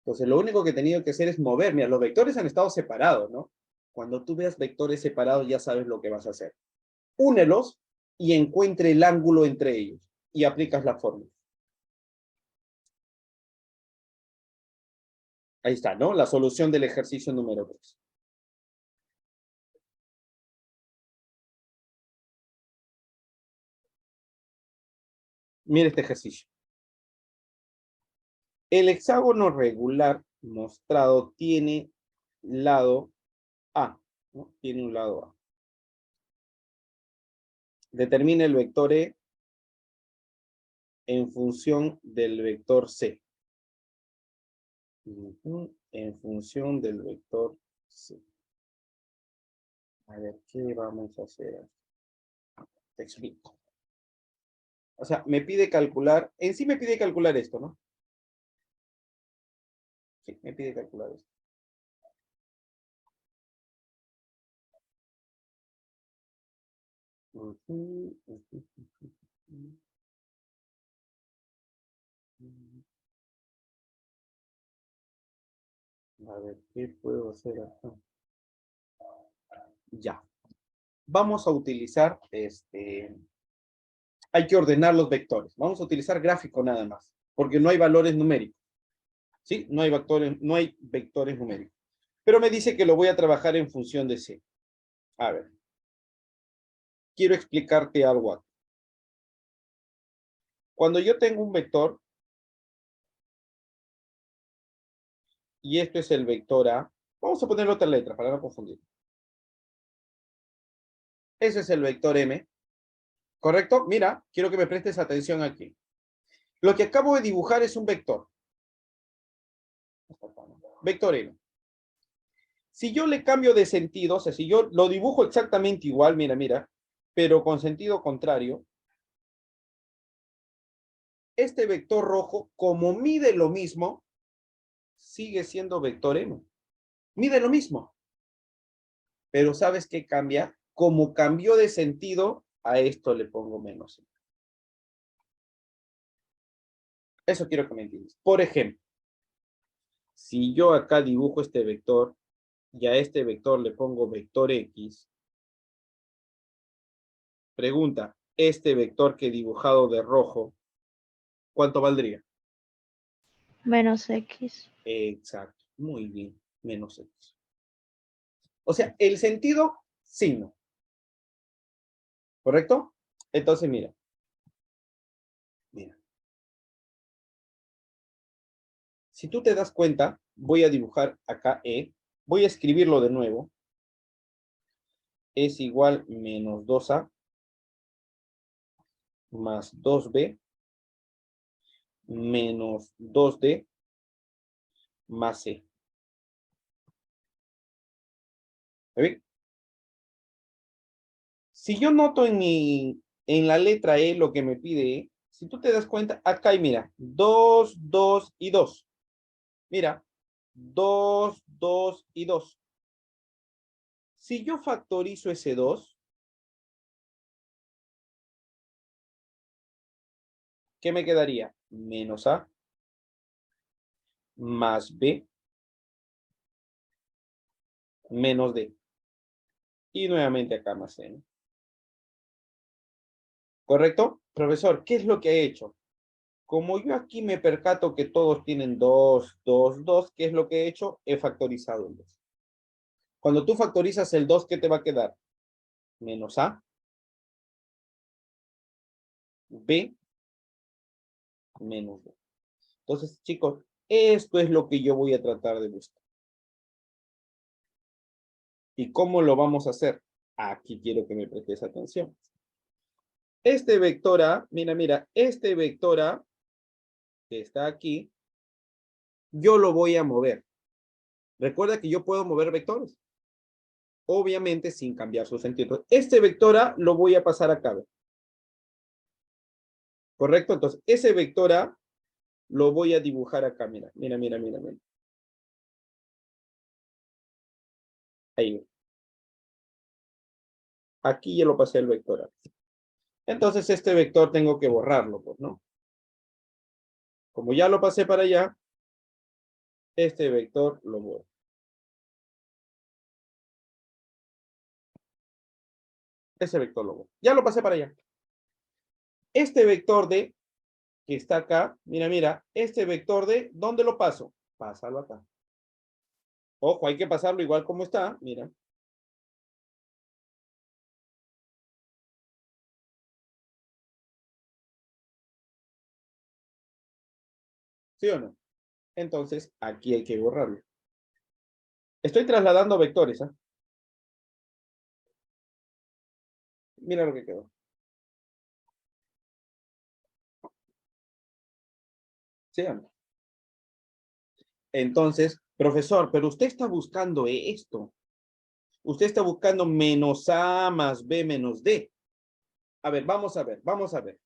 Entonces, lo único que he tenido que hacer es mover. Mira, los vectores han estado separados, ¿no? Cuando tú veas vectores separados, ya sabes lo que vas a hacer. Únelos y encuentre el ángulo entre ellos. Y aplicas la fórmula. Ahí está, ¿no? La solución del ejercicio número 3. Mira este ejercicio. El hexágono regular mostrado tiene lado A, ¿no? Tiene un lado A. Determina el vector E en función del vector C. En función del vector C. A ver, ¿qué vamos a hacer? Te explico. O sea, me pide calcular, en sí me pide calcular esto, ¿no? Sí, me pide calcular esto. A ver, ¿qué puedo hacer acá? Ya. Vamos a utilizar hay que ordenar los vectores. Vamos a utilizar gráfico nada más, porque no hay valores numéricos. ¿Sí? No hay vectores numéricos. Pero me dice que lo voy a trabajar en función de C. A ver. Quiero explicarte algo aquí. Cuando yo tengo un vector, y esto es el vector A, vamos a poner otra letra para no confundir. Ese es el vector M. ¿Correcto? Mira, quiero que me prestes atención aquí. Lo que acabo de dibujar es un vector. Vector M. Si yo le cambio de sentido, o sea, si yo lo dibujo exactamente igual, mira, mira, pero con sentido contrario, este vector rojo, como mide lo mismo, sigue siendo vector M. Mide lo mismo. Pero ¿sabes qué cambia? Como cambió de sentido, a esto le pongo menos. Eso quiero que me entiendas. Por ejemplo, si yo acá dibujo este vector y a este vector le pongo vector X, pregunta, este vector que he dibujado de rojo, ¿cuánto valdría? Menos X. Exacto, muy bien, menos X. O sea, el sentido, signo. ¿Correcto? Entonces, mira. Mira. Si tú te das cuenta, voy a dibujar acá E. Voy a escribirlo de nuevo. Es igual menos 2A más 2B menos 2D más C. ¿Está bien? Si yo noto en la letra E lo que me pide E, si tú te das cuenta, acá hay, mira, 2, 2 y 2. Mira, 2, 2 y 2. Si yo factorizo ese 2, ¿qué me quedaría? Menos A más B menos D. Y nuevamente acá más C, ¿no? ¿Correcto? Profesor, ¿qué es lo que ha hecho? Como yo aquí me percato que todos tienen 2, 2, 2, ¿qué es lo que he hecho? He factorizado el 2. Cuando tú factorizas el 2, ¿qué te va a quedar? Menos A, B, menos B. Entonces, chicos, esto es lo que yo voy a tratar de buscar. ¿Y cómo lo vamos a hacer? Aquí quiero que me prestes atención. Este vector A, mira, mira, este vector A que está aquí, yo lo voy a mover. Recuerda que yo puedo mover vectores. Obviamente sin cambiar su sentido. Este vector A lo voy a pasar acá. ¿Correcto? Entonces, ese vector A lo voy a dibujar acá. Mira, mira, mira, mira, mira. Ahí. Aquí ya lo pasé el vector A. Entonces, este vector tengo que borrarlo, pues, ¿no? Como ya lo pasé para allá, este vector lo borro. Ese vector lo borro. Ya lo pasé para allá. Este vector D, que está acá, mira, mira, este vector D, ¿dónde lo paso? Pásalo acá. Ojo, hay que pasarlo igual como está, mira. ¿Sí o no? Entonces, aquí hay que borrarlo. Estoy trasladando vectores, ¿ah? Mira lo que quedó. ¿Sí o no? Entonces, profesor, pero usted está buscando esto. Usted está buscando menos A más B menos D. A ver, vamos a ver, vamos a ver.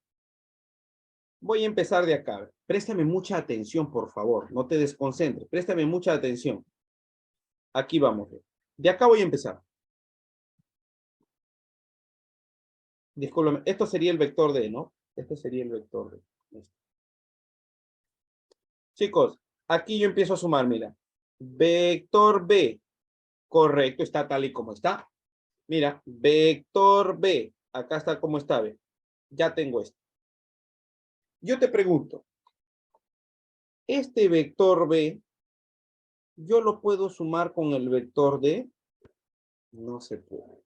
Voy a empezar de acá. Préstame mucha atención, por favor. No te desconcentres. Préstame mucha atención. Aquí vamos. De acá voy a empezar. Discúlpame, esto sería el vector D, ¿no? Este sería el vector D. Chicos, aquí yo empiezo a sumar, mira. Vector B, correcto, está tal y como está. Mira, vector B, acá está como está, ve. Ya tengo esto. Yo te pregunto, este vector B, ¿yo lo puedo sumar con el vector D? No se puede.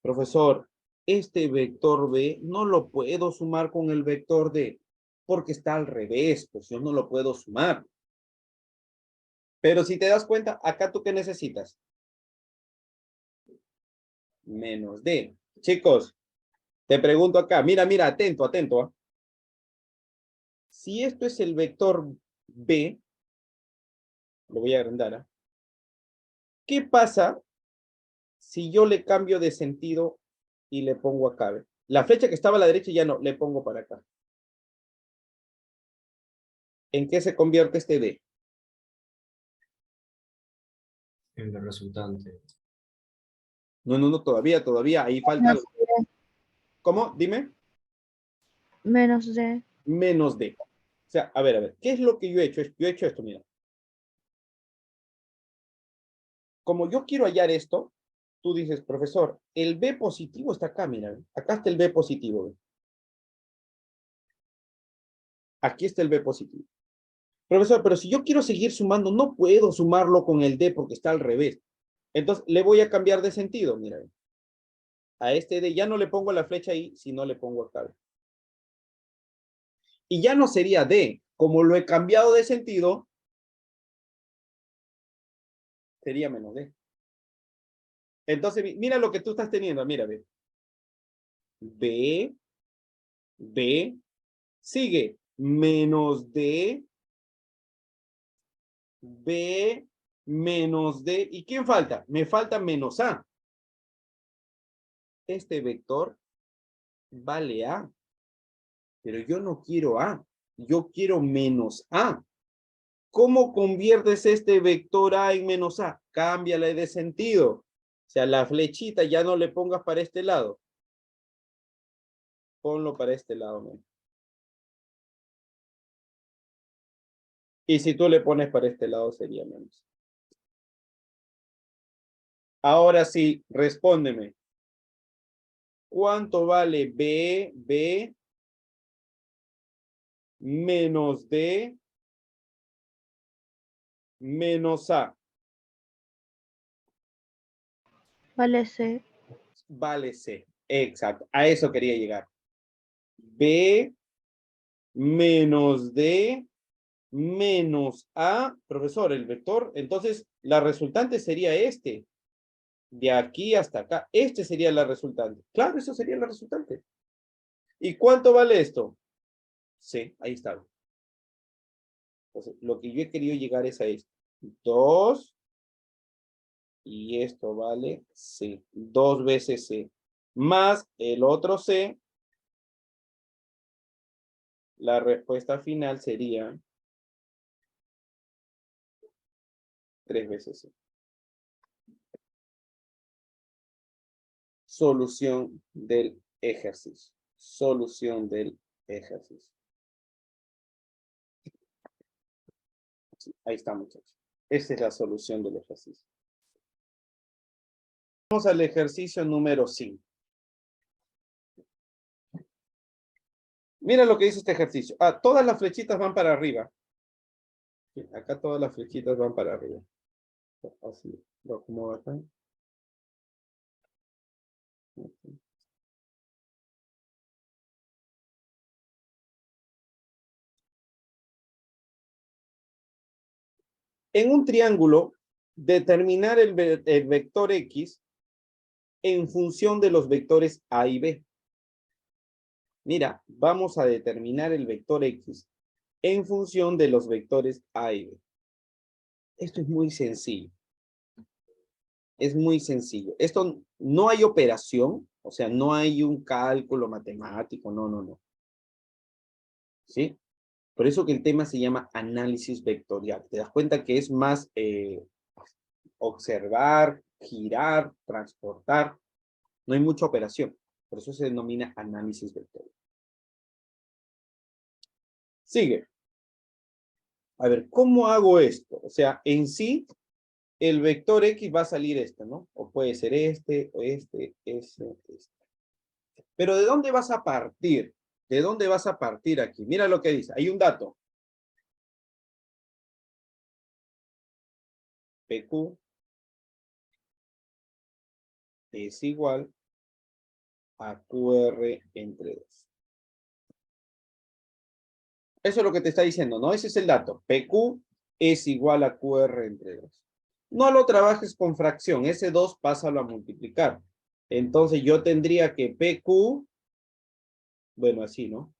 Profesor, este vector B no lo puedo sumar con el vector D porque está al revés, pues yo no lo puedo sumar. Pero si te das cuenta, acá tú qué necesitas. menos D. Chicos, te pregunto acá. Mira, mira, atento, atento. ¿Ah? Si esto es el vector B, lo voy a agrandar. ¿Ah? ¿Qué pasa si yo le cambio de sentido y le pongo acá? ¿Ve? La flecha que estaba a la derecha ya no, le pongo para acá. ¿En qué se convierte este D? En la resultante. No, no, no, todavía, ahí falta algo. ¿Cómo? Dime. Menos D. Menos D. O sea, a ver, ¿qué es lo que yo he hecho? Yo he hecho esto, mira. Como yo quiero hallar esto, tú dices, profesor, el B positivo está acá, mira. Acá está el B positivo. ¿Ve? Aquí está el B positivo. Profesor, pero si yo quiero seguir sumando, no puedo sumarlo con el D porque está al revés. Entonces, le voy a cambiar de sentido, mira. A este D ya no le pongo la flecha ahí, sino le pongo acá. Y ya no sería D. Como lo he cambiado de sentido, sería menos D. Entonces, mira lo que tú estás teniendo. Mira, ve. B, B, sigue. Menos D, B, menos D. ¿Y quién falta? Me falta menos A. Este vector vale A. Pero yo no quiero A. Yo quiero menos A. ¿Cómo conviertes este vector A en menos A? Cámbiale de sentido. O sea, la flechita ya no le pongas para este lado. Ponlo para este lado. ¿No? Y si tú le pones para este lado sería menos. Ahora sí, respóndeme. ¿Cuánto vale B menos D menos A? Vale C. Vale C. Exacto. A eso quería llegar. B menos D menos A. Profesor, el vector. Entonces, la resultante sería este. De aquí hasta acá. Este sería la resultante. Claro, eso sería la resultante. ¿Y cuánto vale esto? C. Ahí está. Entonces, lo que yo he querido llegar es a esto. 2. Y esto vale C. 2 veces C. Más el otro C. La respuesta final sería 3 veces C. Solución del ejercicio. Solución del ejercicio. Sí, ahí está, muchachos. Esa es la solución del ejercicio. Vamos al ejercicio número 5. Mira lo que dice este ejercicio. Ah, todas las flechitas van para arriba. Sí, acá todas las flechitas van para arriba. Así, lo acomodo acá. En un triángulo, determinar el vector X en función de los vectores A y B. Mira, vamos a determinar el vector X en función de los vectores A y B. Esto es muy sencillo. Es muy sencillo. Esto no hay operación, o sea, no hay un cálculo matemático, no, no, no. ¿Sí? Por eso que el tema se llama análisis vectorial. Te das cuenta que es más observar, girar, transportar. No hay mucha operación. Por eso se denomina análisis vectorial. Sigue. A ver, ¿cómo hago esto? O sea, en sí, el vector X va a salir este, ¿no? O puede ser este, o este. Pero ¿de dónde vas a partir? ¿De dónde vas a partir aquí? Mira lo que dice. Hay un dato. PQ es igual a QR entre 2. Eso es lo que te está diciendo, ¿no? Ese es el dato. PQ es igual a QR entre 2. No lo trabajes con fracción. Ese 2 pásalo a multiplicar. Entonces yo tendría que PQ, bueno, así, ¿no?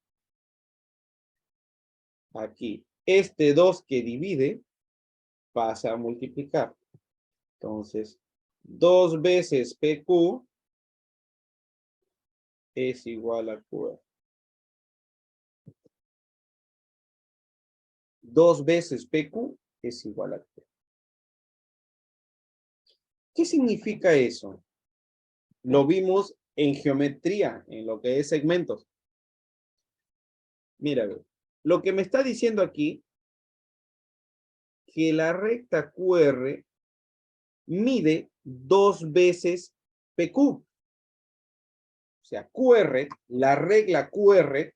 Aquí, este 2 que divide pasa a multiplicar. Entonces, 2 veces PQ es igual a QR. 2 veces PQ es igual a QR. ¿Qué significa eso? Lo vimos en geometría, en lo que es segmentos. Mira, lo que me está diciendo aquí, que la recta QR mide 2 veces PQ. O sea, QR, la regla QR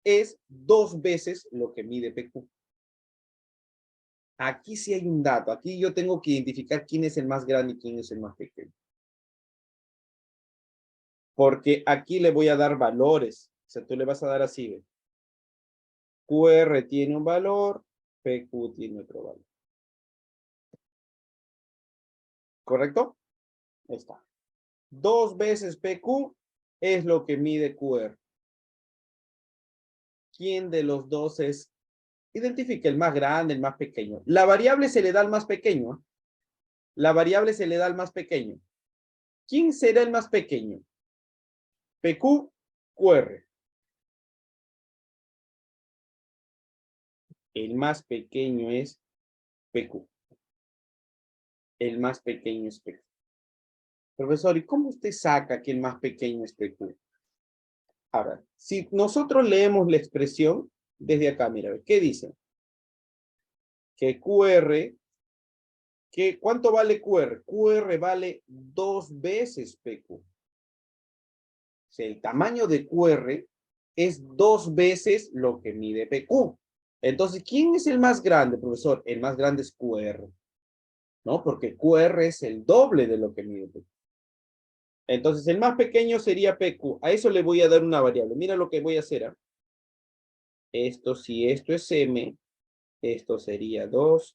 es 2 veces lo que mide PQ. Aquí sí hay un dato. Aquí yo tengo que identificar quién es el más grande y quién es el más pequeño. Porque aquí le voy a dar valores. O sea, tú le vas a dar así, ¿ve? QR tiene un valor, PQ tiene otro valor. ¿Correcto? Ahí está. 2 veces PQ es lo que mide QR. ¿Quién de los dos es? Identifica el más grande, el más pequeño. La variable se le da al más pequeño. ¿Eh? La variable se le da al más pequeño. ¿Quién será el más pequeño? PQ, QR. El más pequeño es PQ. El más pequeño es PQ. Profesor, ¿y cómo usted saca que el más pequeño es PQ? Ahora, si nosotros leemos la expresión desde acá, mira, ¿qué dice? Que QR, ¿cuánto vale QR? QR vale 2 veces PQ. O sea, el tamaño de QR es 2 veces lo que mide PQ. Entonces, ¿quién es el más grande, profesor? El más grande es QR, ¿no? Porque QR es el doble de lo que mide PQ. Entonces, el más pequeño sería PQ. A eso le voy a dar una variable. Mira lo que voy a hacer. ¿Eh? Esto, si esto es M, esto sería 2M.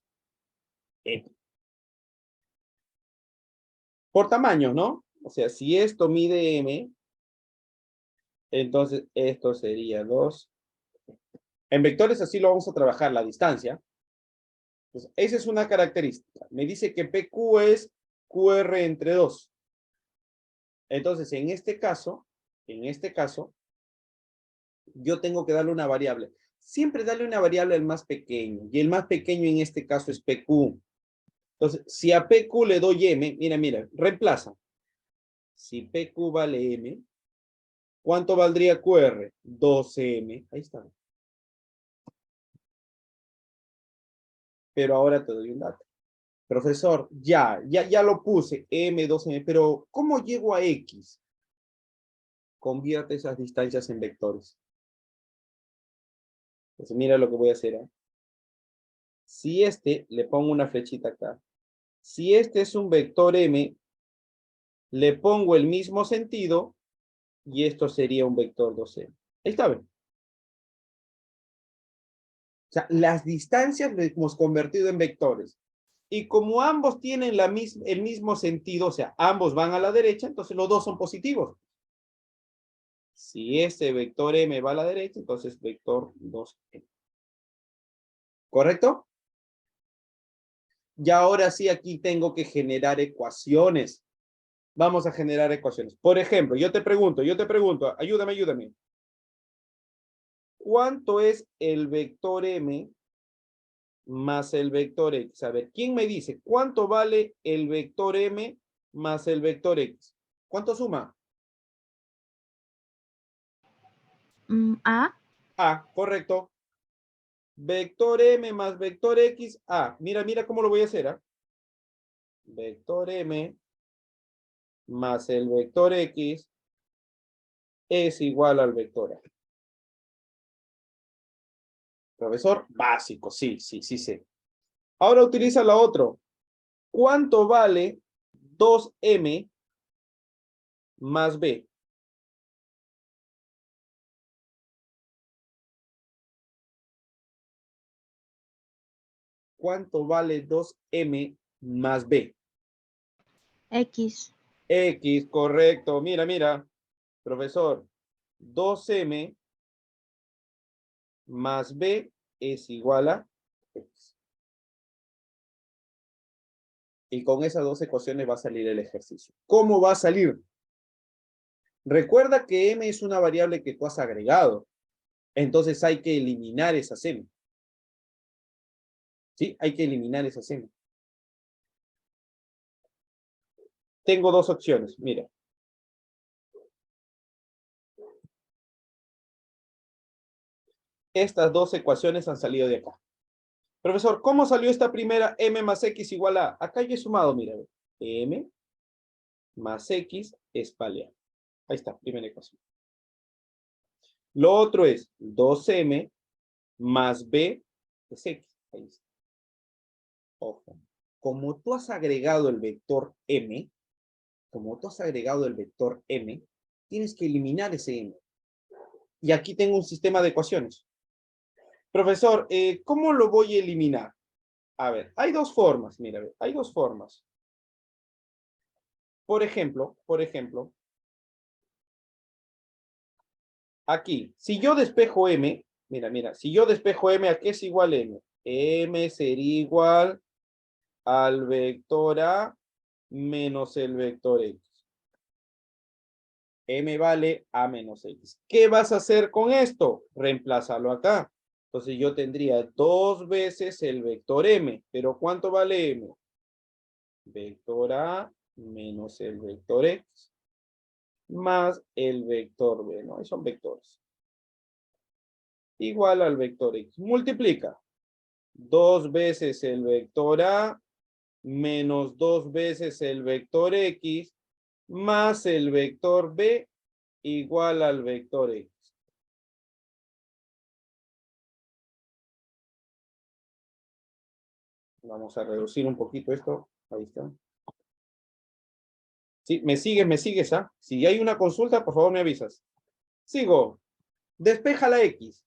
Por tamaño, ¿no? O sea, si esto mide M, entonces esto sería 2. En vectores así lo vamos a trabajar, la distancia. Entonces, esa es una característica. Me dice que PQ es QR entre 2. Entonces, en este caso, yo tengo que darle una variable. Siempre darle una variable al más pequeño. Y el más pequeño en este caso es PQ. Entonces, si a PQ le doy M, mira, reemplaza. Si PQ vale M, ¿cuánto valdría QR? 12M. Ahí está. Pero ahora te doy un dato. Profesor, ya lo puse, M, 2M, pero ¿cómo llego a X? Convierte esas distancias en vectores. Entonces, mira lo que voy a hacer. ¿Eh? Si le pongo una flechita acá. Si este es un vector M, le pongo el mismo sentido y esto sería un vector 2M. Ahí está, ¿ven? O sea, las distancias las hemos convertido en vectores. Y como ambos tienen el mismo sentido, o sea, ambos van a la derecha, entonces los dos son positivos. Si este vector M va a la derecha, entonces vector 2M. ¿Correcto? Y ahora sí, aquí tengo que generar ecuaciones. Vamos a generar ecuaciones. Por ejemplo, yo te pregunto, ayúdame. ¿Cuánto es el vector M más el vector X? A ver, ¿quién me dice cuánto vale el vector M más el vector X? ¿Cuánto suma? A. A, correcto. Vector M más vector X, A. Mira cómo lo voy a hacer. ¿Eh? Vector M más el vector X es igual al vector A. Profesor, básico, sí. Ahora utiliza la otra. ¿Cuánto vale 2M más B? ¿Cuánto vale 2M más B? X. X, correcto. Mira, mira, profesor. 2M más B es igual a X. Y con esas dos ecuaciones va a salir el ejercicio. ¿Cómo va a salir? Recuerda que M es una variable que tú has agregado. Entonces hay que eliminar esa M. ¿Sí? Hay que eliminar esa M. Tengo dos opciones, mira. Estas dos ecuaciones han salido de acá. Profesor, ¿cómo salió esta primera M más X igual a? Acá yo he sumado, mira. M más X es palear. Ahí está, primera ecuación. Lo otro es 2M más B es X. Ahí está. Ojo. Como tú has agregado el vector M, tienes que eliminar ese M. Y aquí tengo un sistema de ecuaciones. Profesor, ¿cómo lo voy a eliminar? A ver, hay dos formas, mira, hay dos formas. Por ejemplo, aquí, si yo despejo M, mira, si yo despejo M, ¿a qué es igual M? M sería igual al vector A menos el vector X. M vale A menos X. ¿Qué vas a hacer con esto? Reemplázalo acá. Entonces yo tendría 2 veces el vector M. ¿Pero cuánto vale M? Vector A menos el vector X más el vector B, ¿no? Son vectores. Igual al vector X. Multiplica. 2 veces el vector A menos 2 veces el vector X más el vector B igual al vector X. Vamos a reducir un poquito esto. Ahí está. Sí, me sigues, ¿ah? Si hay una consulta, por favor me avisas. Sigo. Despeja la X.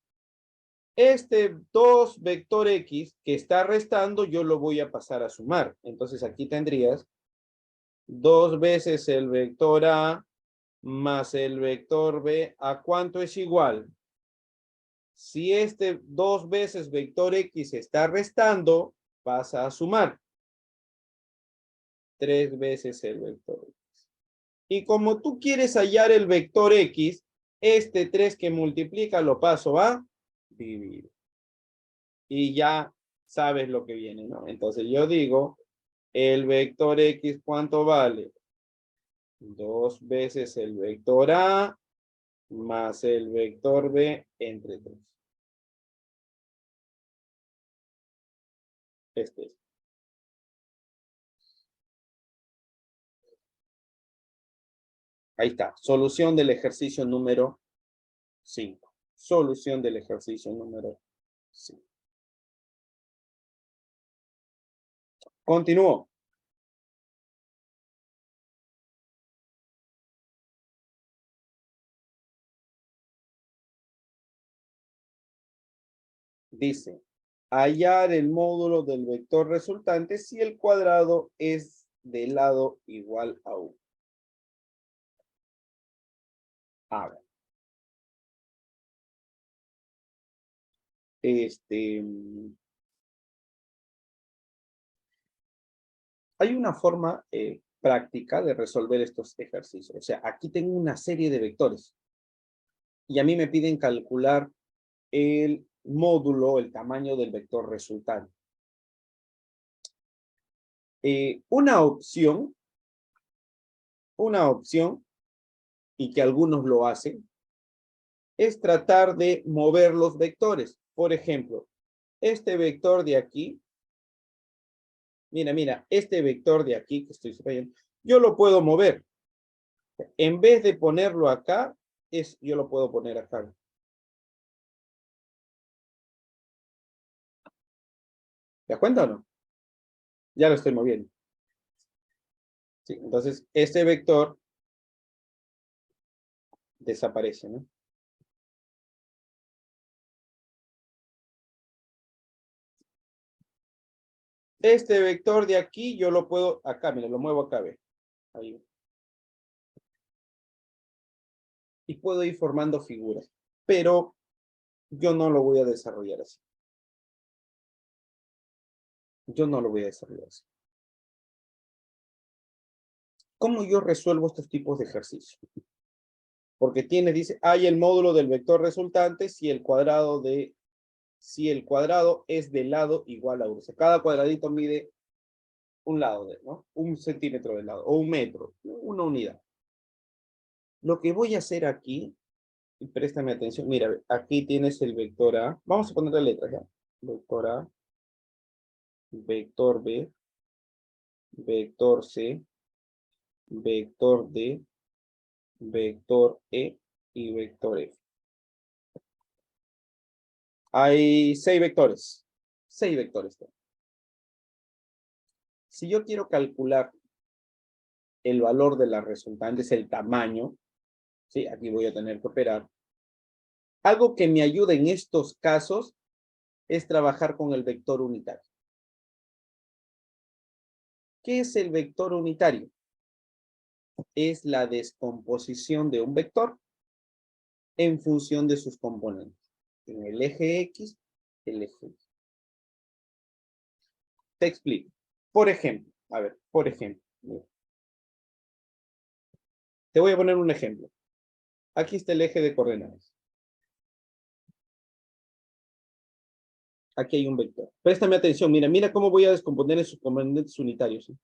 Este 2 vector X que está restando, yo lo voy a pasar a sumar. Entonces aquí tendrías 2 veces el vector A más el vector B. ¿A cuánto es igual? Si este 2 veces vector X está restando, pasa a sumar 3 veces el vector X. Y como tú quieres hallar el vector X, este 3 que multiplica lo paso a dividir. Y ya sabes lo que viene, ¿no? Entonces yo digo, el vector X, ¿cuánto vale? 2 veces el vector A más el vector B entre 3. Este es. Ahí está. Solución del ejercicio número 5. Solución del ejercicio número 5. Continúo. Dice, hallar el módulo del vector resultante si el cuadrado es de lado igual a 1. A ver. Hay una forma práctica de resolver estos ejercicios. O sea, aquí tengo una serie de vectores. Y a mí me piden calcular el módulo, el tamaño del vector resultante. Una opción, y que algunos lo hacen, es tratar de mover los vectores. Por ejemplo, este vector de aquí, mira, este vector de aquí que estoy subrayando, yo lo puedo mover. En vez de ponerlo acá, yo lo puedo poner acá. ¿Te das cuenta o no? Ya lo estoy moviendo. ¿Sí? Entonces, este vector desaparece, ¿no? Este vector de aquí, yo lo puedo, acá, mira, lo muevo acá, ve. Ahí. Y puedo ir formando figuras, pero yo no lo voy a desarrollar así. Yo no lo voy a desarrollar así. ¿Cómo yo resuelvo estos tipos de ejercicios? Porque dice, hay el módulo del vector resultante si el cuadrado es de lado igual a 1. O sea, cada cuadradito mide un lado, ¿no? 1 centímetro de lado, o 1 metro, una unidad. Lo que voy a hacer aquí, y préstame atención, mira, aquí tienes el vector A. Vamos a poner la letra ya. Vector A, vector B, vector C, vector D, vector E y vector F. Hay 6 vectores. 6 vectores. Si yo quiero calcular el valor de la resultante, es el tamaño, ¿sí? Aquí voy a tener que operar. Algo que me ayuda en estos casos es trabajar con el vector unitario. ¿Qué es el vector unitario? Es la descomposición de un vector en función de sus componentes. En el eje X, el eje Y. Te explico. Por ejemplo, a ver, por ejemplo. Mira. Te voy a poner un ejemplo. Aquí está el eje de coordenadas. Aquí hay un vector. Préstame atención, mira, mira cómo voy a descomponer en sus componentes unitarios. ¿Sí?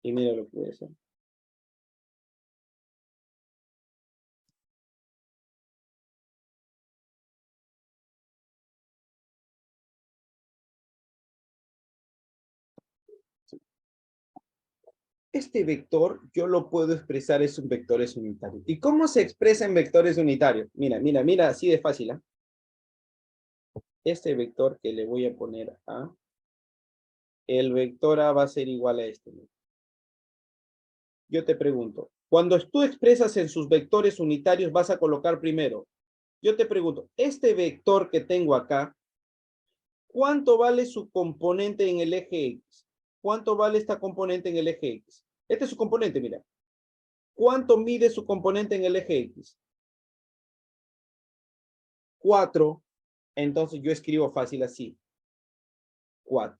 Y mira lo que voy a hacer. Este vector yo lo puedo expresar en vectores unitarios. ¿Y cómo se expresa en vectores unitarios? Mira, mira, mira, así de fácil. ¿Eh? Este vector que le voy a poner a, el vector A va a ser igual a este. Yo te pregunto, cuando tú expresas en sus vectores unitarios vas a colocar primero. Yo te pregunto, este vector que tengo acá, ¿cuánto vale su componente en el eje X? ¿Cuánto vale esta componente en el eje X? Este es su componente, mira. ¿Cuánto mide su componente en el eje X? 4. Entonces yo escribo fácil así. 4.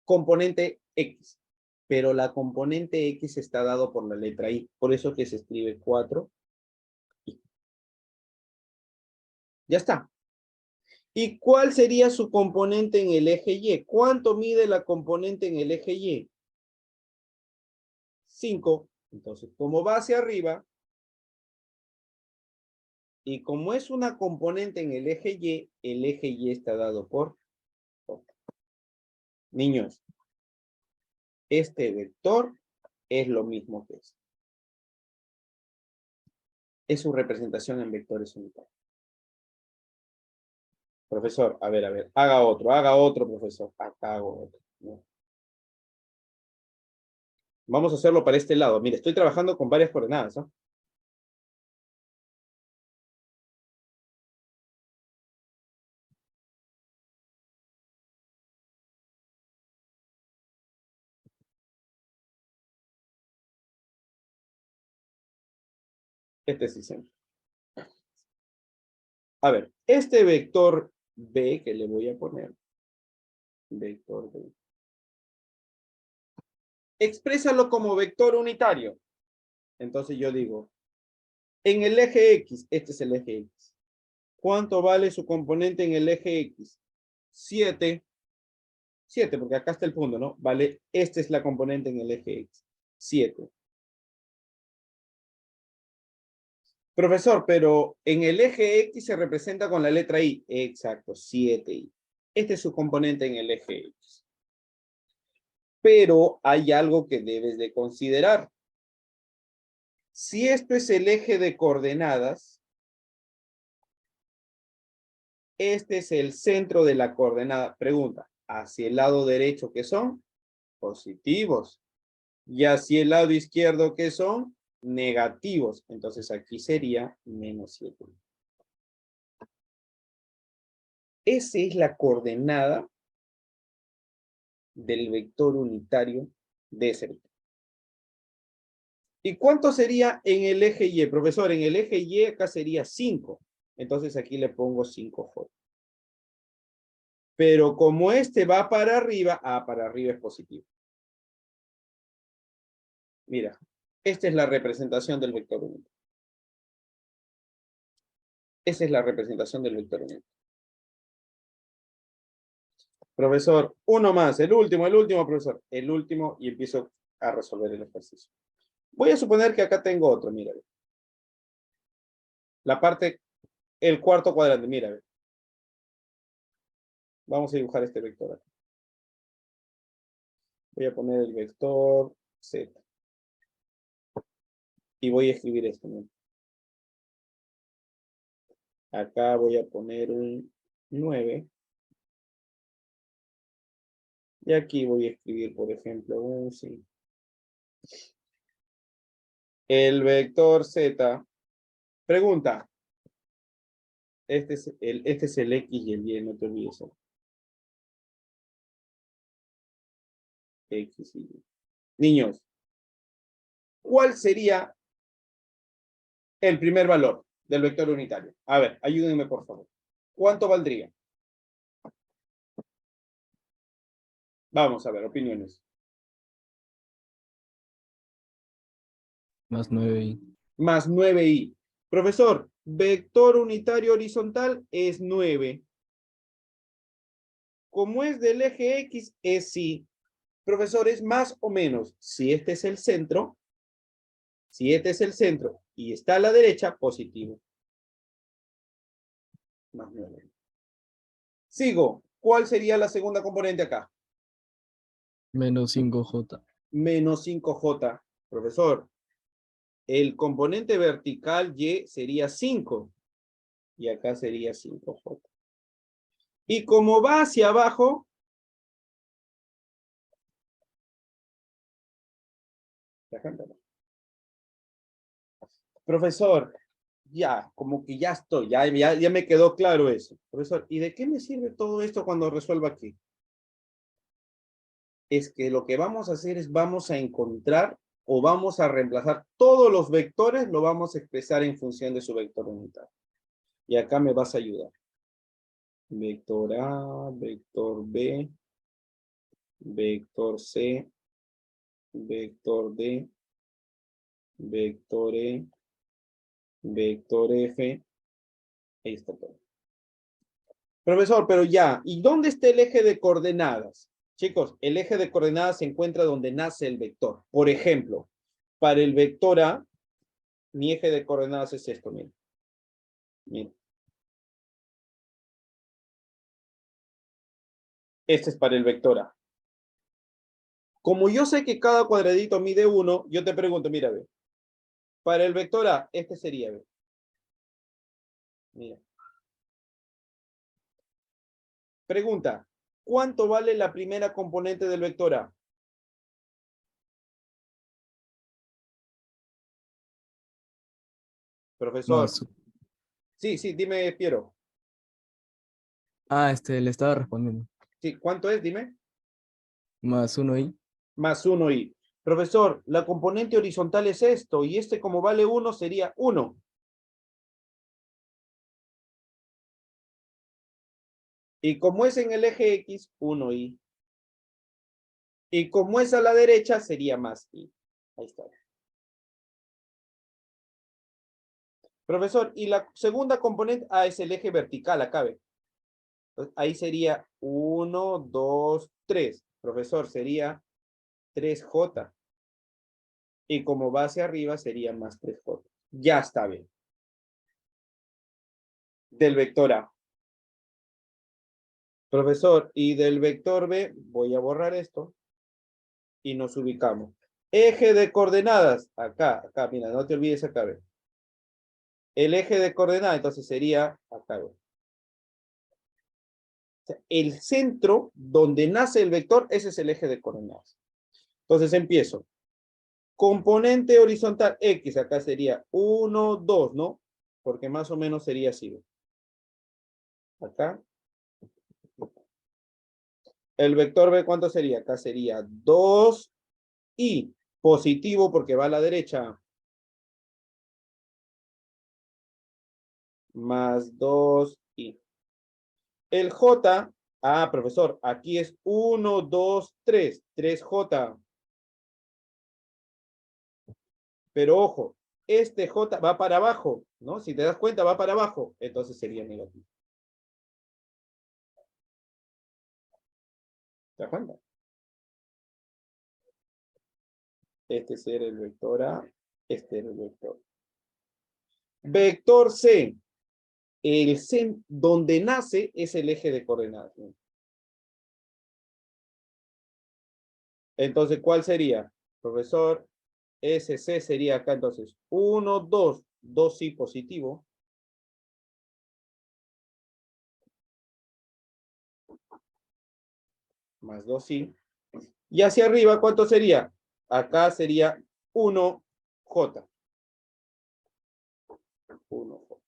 Componente X. Pero la componente X está dado por la letra Y. Por eso que se escribe 4. Ya está. ¿Y cuál sería su componente en el eje Y? ¿Cuánto mide la componente en el eje Y? 5. Entonces, como va hacia arriba, y como es una componente en el eje Y está dado por 4. Niños, este vector es lo mismo que este. Es su representación en vectores unitarios. Profesor, a ver, haga otro, profesor. Acá hago otro. ¿No? Vamos a hacerlo para este lado. Mire, estoy trabajando con varias coordenadas, ¿no? Este es el centro. A ver, este vector B que le voy a poner, vector B, exprésalo como vector unitario. Entonces yo digo, en el eje X, este es el eje X. ¿Cuánto vale su componente en el eje X? 7. 7, porque acá está el punto, ¿no? Vale, esta es la componente en el eje X. 7. Profesor, pero en el eje X se representa con la letra I. Exacto, 7i. Este es su componente en el eje X. Pero hay algo que debes de considerar. Si esto es el eje de coordenadas, este es el centro de la coordenada. Pregunta, ¿hacia el lado derecho qué son? Positivos. Y hacia el lado izquierdo ¿qué son? Negativos. Entonces aquí sería menos 7. Esa es la coordenada del vector unitario de ese vector. ¿Y cuánto sería en el eje Y? Profesor, en el eje Y acá sería 5. Entonces aquí le pongo 5J. Pero como este va para arriba, para arriba es positivo. Mira, esta es la representación del vector único. Esa es la representación del vector único. Profesor, uno más, el último, profesor. El último y empiezo a resolver el ejercicio. Voy a suponer que acá tengo otro, mira. La parte, el cuarto cuadrante, mira. Vamos a dibujar este vector aquí. Voy a poner el vector Z. Y voy a escribir esto, mira. Acá voy a poner un 9. Y aquí voy a escribir, por ejemplo, un 5. El vector Z. Pregunta. Este es el X y el Y, no te olvides. X y Y. Niños, ¿cuál sería el primer valor del vector unitario? A ver, ayúdenme por favor. ¿Cuánto valdría? Vamos a ver, opiniones. Más 9i. Más 9i. Profesor, vector unitario horizontal es 9. Como es del eje X, es sí. Profesor, es más o menos. Si este es el centro, y está a la derecha, positivo. Más 9. Sigo. ¿Cuál sería la segunda componente acá? Menos 5j. Menos 5j. Profesor, el componente vertical Y sería 5. Y acá sería 5j. Y como va hacia abajo, profesor, ya, como que ya estoy, ya me quedó claro eso. Profesor, ¿y de qué me sirve todo esto cuando resuelva aquí? Es que lo que vamos a hacer es vamos a encontrar o vamos a reemplazar todos los vectores, lo vamos a expresar en función de su vector unitario. Y acá me vas a ayudar. Vector A, vector B, vector C, vector D, vector E, vector F. Ahí está todo. Profesor, pero ya, ¿y dónde está el eje de coordenadas? Chicos, el eje de coordenadas se encuentra donde nace el vector. Por ejemplo, para el vector A, mi eje de coordenadas es esto, miren. Miren. Este es para el vector A. Como yo sé que cada cuadradito mide 1, yo te pregunto, mira, ve. Para el vector A, este sería, ve. Mira. Pregunta, ¿cuánto vale la primera componente del vector A? Profesor. Más. Sí, dime, Piero. Le estaba respondiendo. Sí, ¿cuánto es? Dime. Más 1i. Más 1i. Profesor, la componente horizontal es esto, y este como vale 1 sería 1. Y como es en el eje X, 1i. Y como es a la derecha, sería más i. Ahí está. Profesor, y la segunda componente, es el eje vertical, acá ve. Entonces, ahí sería 1, 2, 3. Profesor, sería 3j. Y como va hacia arriba, sería más 3j. Ya está bien. Del vector A. Profesor, y del vector B, voy a borrar esto. Y nos ubicamos. Eje de coordenadas, acá, mira, no te olvides acá, ve. El eje de coordenadas, entonces sería acá, ve. O sea, el centro donde nace el vector, ese es el eje de coordenadas. Entonces empiezo. Componente horizontal X, acá sería 1, 2, ¿no? Porque más o menos sería así, ve. Acá. El vector B, ¿cuánto sería? Acá sería 2, I, positivo porque va a la derecha. Más 2i. El J, profesor, aquí es 1, 2, 3. 3J. Pero ojo, este J va para abajo, ¿no? Si te das cuenta, va para abajo. Entonces sería negativo. ¿Te das cuenta? Este será el vector A, este era el vector. Vector C. El C donde nace es el eje de coordenadas. Entonces, ¿cuál sería? Profesor, SC sería acá entonces 1, 2, 2i positivo. Más 2i. Y hacia arriba, ¿cuánto sería? Acá sería 1j. 1j.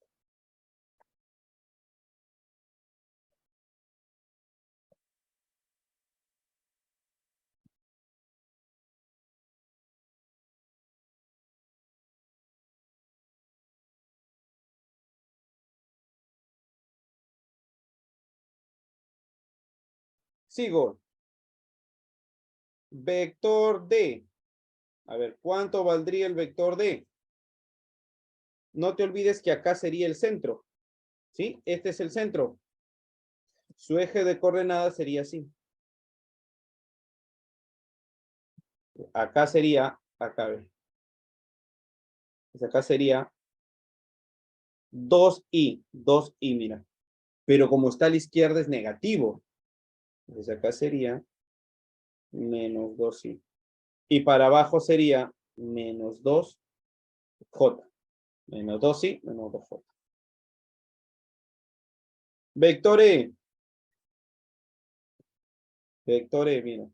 Sigo. Vector D. A ver, ¿cuánto valdría el vector D? No te olvides que acá sería el centro. ¿Sí? Este es el centro. Su eje de coordenadas sería así. Acá sería, acá, a ver. Pues acá sería 2i, mira. Pero como está a la izquierda es negativo. Entonces acá sería menos 2i. Y para abajo sería menos 2j. Menos 2i, menos 2j. Vector E. Vector E, mira.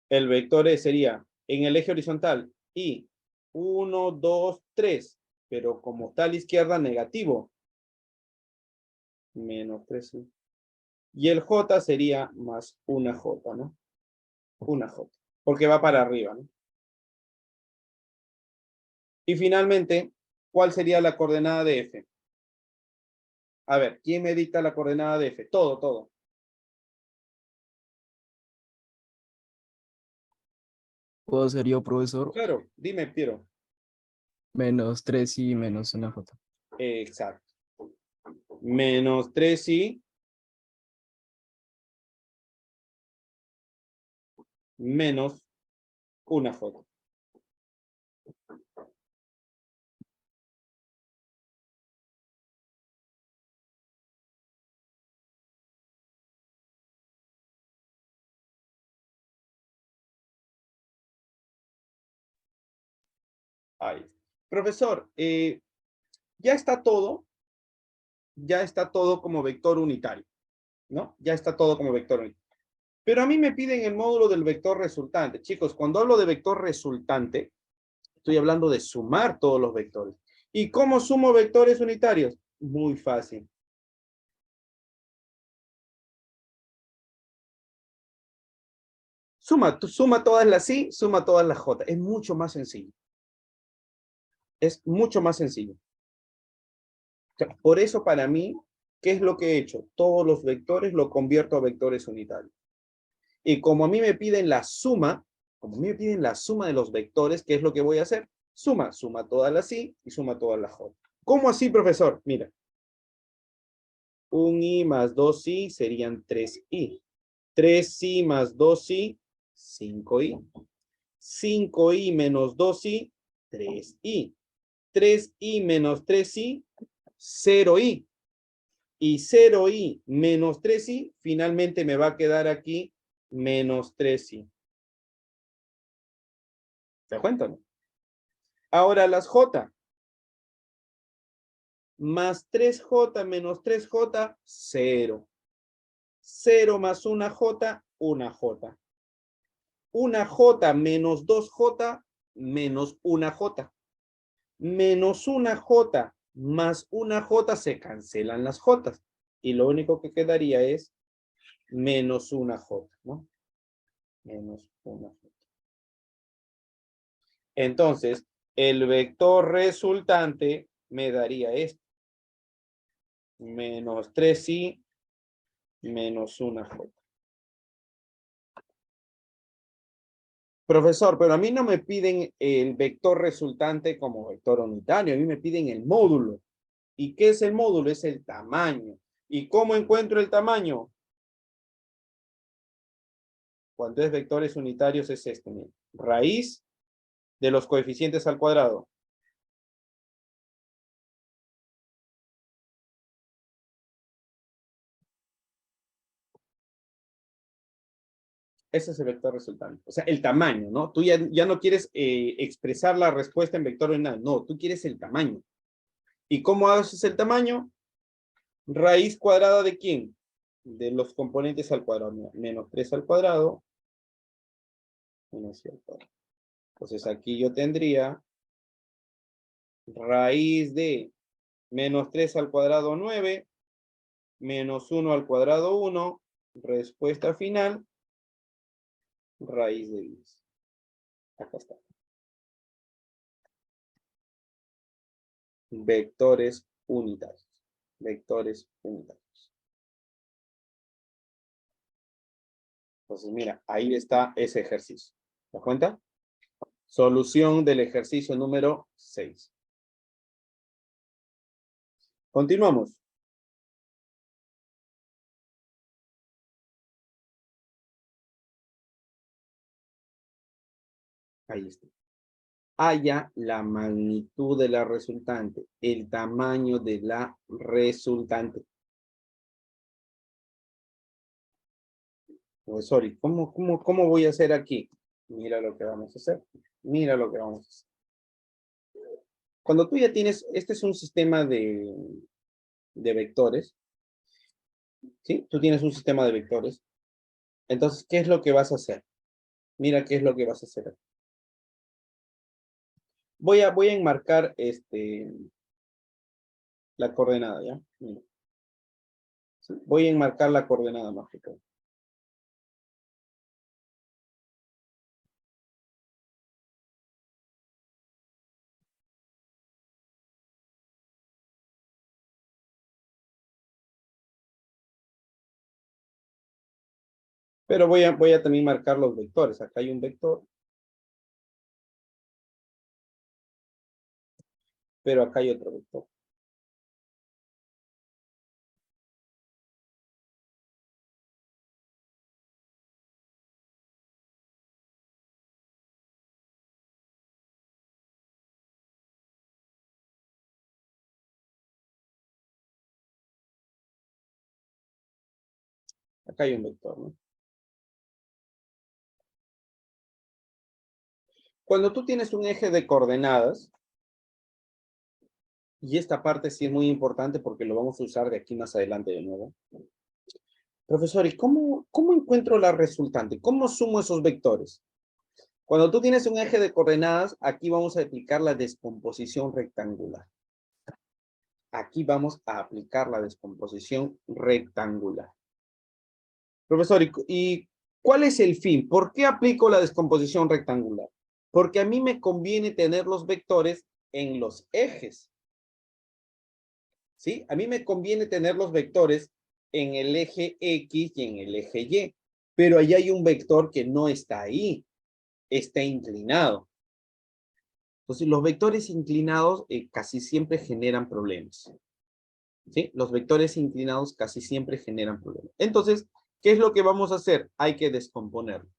El vector E sería en el eje horizontal y 1, 2, 3. Pero como está a la izquierda, negativo. Menos 3i. Y el J sería más una J, ¿no? Una J. Porque va para arriba, ¿no? Y finalmente, ¿cuál sería la coordenada de F? A ver, ¿quién me dicta la coordenada de F? Todo, todo. ¿Puedo ser yo, profesor? Claro, dime, Piero. Menos 3i menos una j. Exacto. Menos 3i menos una J. Ahí. Profesor, ya está todo como vector unitario, ¿no? Ya está todo como vector unitario. Pero a mí me piden el módulo del vector resultante. Chicos, cuando hablo de vector resultante, estoy hablando de sumar todos los vectores. ¿Y cómo sumo vectores unitarios? Muy fácil. Suma todas las I, suma todas las J. Es mucho más sencillo. Es mucho más sencillo. O sea, por eso para mí, ¿qué es lo que he hecho? Todos los vectores los convierto a vectores unitarios. Y como a mí me piden la suma, de los vectores, ¿qué es lo que voy a hacer? Suma todas las I y suma todas las J. ¿Cómo así, profesor? Mira. Un I más 2I serían 3I. 3I más 2I, 5I. 5I menos 2I, 3I. 3I menos 3I, 0I. Y 0i menos 3i, finalmente me va a quedar aquí menos 3i. ¿Se da cuenta, no? Ahora las j. Más 3j menos 3j, 0. 0 más una j, una j. Una j menos 2j, menos una j. Menos una j más una j, se cancelan las j. Y lo único que quedaría es menos una J, ¿no? Menos una J. Entonces, el vector resultante me daría esto. Menos 3i menos una J. Profesor, pero a mí no me piden el vector resultante como vector unitario, a mí me piden el módulo. ¿Y qué es el módulo? Es el tamaño. ¿Y cómo encuentro el tamaño? Cuando es vectores unitarios es este, mira. Raíz de los coeficientes al cuadrado. Ese es el vector resultante. O sea, el tamaño, ¿no? Tú ya no quieres expresar la respuesta en vector unitario. No, tú quieres el tamaño. ¿Y cómo haces el tamaño? Raíz cuadrada ¿de quién? De los componentes al cuadrado. Mira, menos 3 al cuadrado. Menos 100 al cuadrado. Entonces aquí yo tendría raíz de menos 3 al cuadrado 9, menos 1 al cuadrado 1, respuesta final, raíz de 10. Acá está. Vectores unitarios. Vectores unitarios. Entonces, mira, ahí está ese ejercicio. ¿Te das cuenta? Solución del ejercicio número 6. Continuamos. Ahí está. Halla la magnitud de la resultante, el tamaño de la resultante. Profesor, ¿y cómo voy a hacer aquí? Mira lo que vamos a hacer. Mira lo que vamos a hacer. Cuando tú ya tienes, este es un sistema de vectores, ¿sí? Tú tienes un sistema de vectores. Entonces, ¿qué es lo que vas a hacer? Mira qué es lo que vas a hacer. Voy a enmarcar la coordenada, ¿ya? Mira. ¿Sí? Voy a enmarcar la coordenada mágica. Pero voy a también marcar los vectores. Acá hay un vector. Pero acá hay otro vector. Acá hay un vector, ¿no? Cuando tú tienes un eje de coordenadas, y esta parte sí es muy importante porque lo vamos a usar de aquí más adelante de nuevo. Profesor, ¿y cómo encuentro la resultante? ¿Cómo sumo esos vectores? Cuando tú tienes un eje de coordenadas, aquí vamos a aplicar la descomposición rectangular. Aquí vamos a aplicar la descomposición rectangular. Profesor, ¿y cuál es el fin? ¿Por qué aplico la descomposición rectangular? Porque a mí me conviene tener los vectores en los ejes. ¿Sí? A mí me conviene tener los vectores en el eje X y en el eje Y. Pero allá hay un vector que no está ahí. Está inclinado. Entonces, los vectores inclinados casi siempre generan problemas. ¿Sí? Los vectores inclinados casi siempre generan problemas. Entonces, ¿qué es lo que vamos a hacer? Hay que descomponerlo.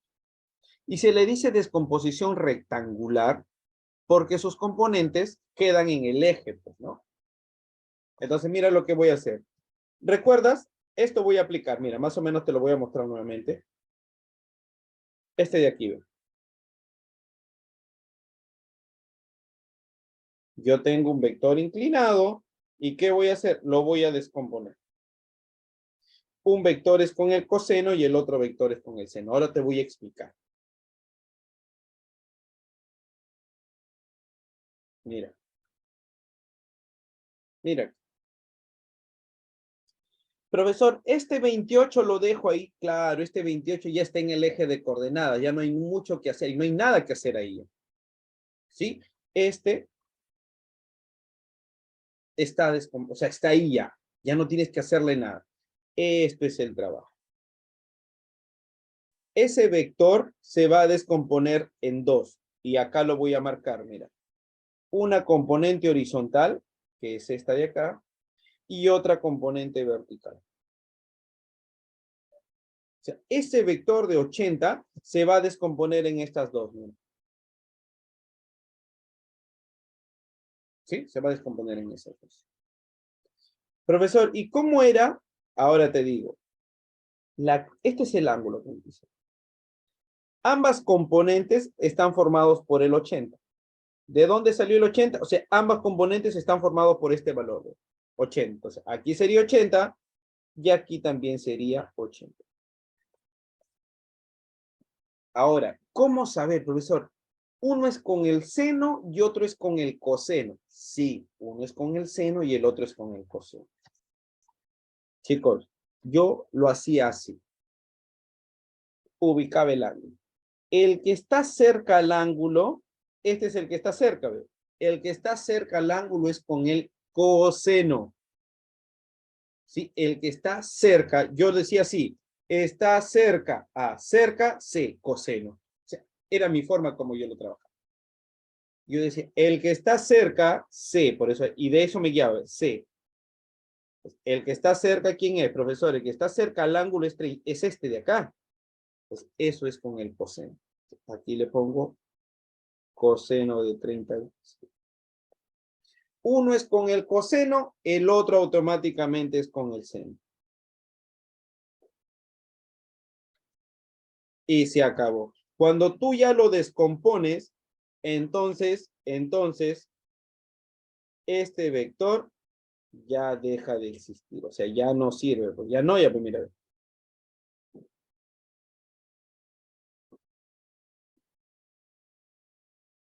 Y se le dice descomposición rectangular porque sus componentes quedan en el eje, pues, ¿no? Entonces, mira lo que voy a hacer. ¿Recuerdas? Esto voy a aplicar. Mira, más o menos te lo voy a mostrar nuevamente. Este de aquí, ¿ve? Yo tengo un vector inclinado. ¿Y qué voy a hacer? Lo voy a descomponer. Un vector es con el coseno y el otro vector es con el seno. Ahora te voy a explicar. Mira. Mira. Profesor, este 28 lo dejo ahí. Claro, este 28 ya está en el eje de coordenadas. Ya no hay mucho que hacer. No hay nada que hacer ahí. ¿Sí? Este está, o sea, está ahí ya. Ya no tienes que hacerle nada. Esto es el trabajo. Ese vector se va a descomponer en dos. Y acá lo voy a marcar, mira. Una componente horizontal, que es esta de acá, y otra componente vertical. O sea, ese vector de 80 se va a descomponer en estas dos. Mira. ¿Sí? Se va a descomponer en esas dos. Profesor, ¿y cómo era? Ahora te digo. Este es el ángulo que dice. Ambas componentes están formados por el 80. ¿De dónde salió el 80? O sea, ambas componentes están formados por este valor de 80. O sea, aquí sería 80 y aquí también sería 80. Ahora, ¿cómo saber, profesor? Uno es con el seno y otro es con el coseno. Sí, uno es con el seno y el otro es con el coseno. Chicos, yo lo hacía así. Ubicaba el ángulo. El que está cerca al ángulo, este es el que está cerca, ¿ve? El que está cerca al ángulo es con el coseno. ¿Sí? El que está cerca, yo decía así, está cerca a cerca, C, coseno. O sea, era mi forma como yo lo trabajaba. Yo decía, el que está cerca, C, por eso, y de eso me guiaba, C. El que está cerca, ¿quién es, profesor? El que está cerca al ángulo es este de acá. Pues eso es con el coseno. Aquí le pongo coseno de 30. Uno es con el coseno, el otro automáticamente es con el seno. Y se acabó. Cuando tú ya lo descompones, entonces, este vector ya deja de existir. O sea, ya no sirve. Pues ya no, ya pues mira.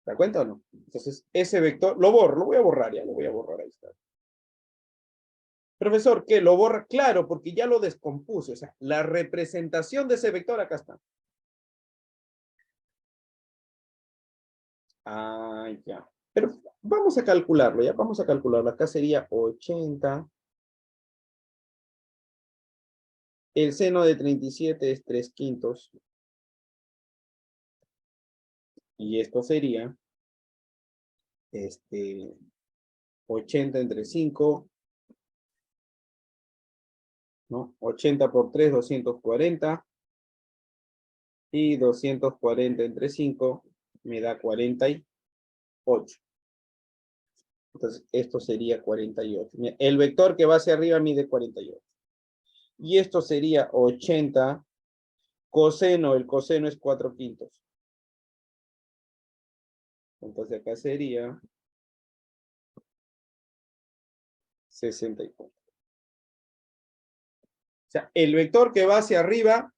¿Te das cuenta o no? Entonces, ese vector, lo borro, lo voy a borrar, ya lo voy a borrar, ahí está. Profesor, ¿qué? ¿Lo borra? Claro, porque ya lo descompuse. O sea, la representación de ese vector acá está. Ah, ya. Pero vamos a calcularlo, ya vamos a calcularlo. Acá sería 80. El seno de 37 es 3/5. Y esto sería 80 entre 5, ¿no? 80 por 3, 240. Y 240 entre 5 me da 48. Entonces, esto sería 48. Mira, el vector que va hacia arriba mide 48. Y esto sería 80 coseno. El coseno es 4/5. Entonces, acá sería 64. O sea, el vector que va hacia arriba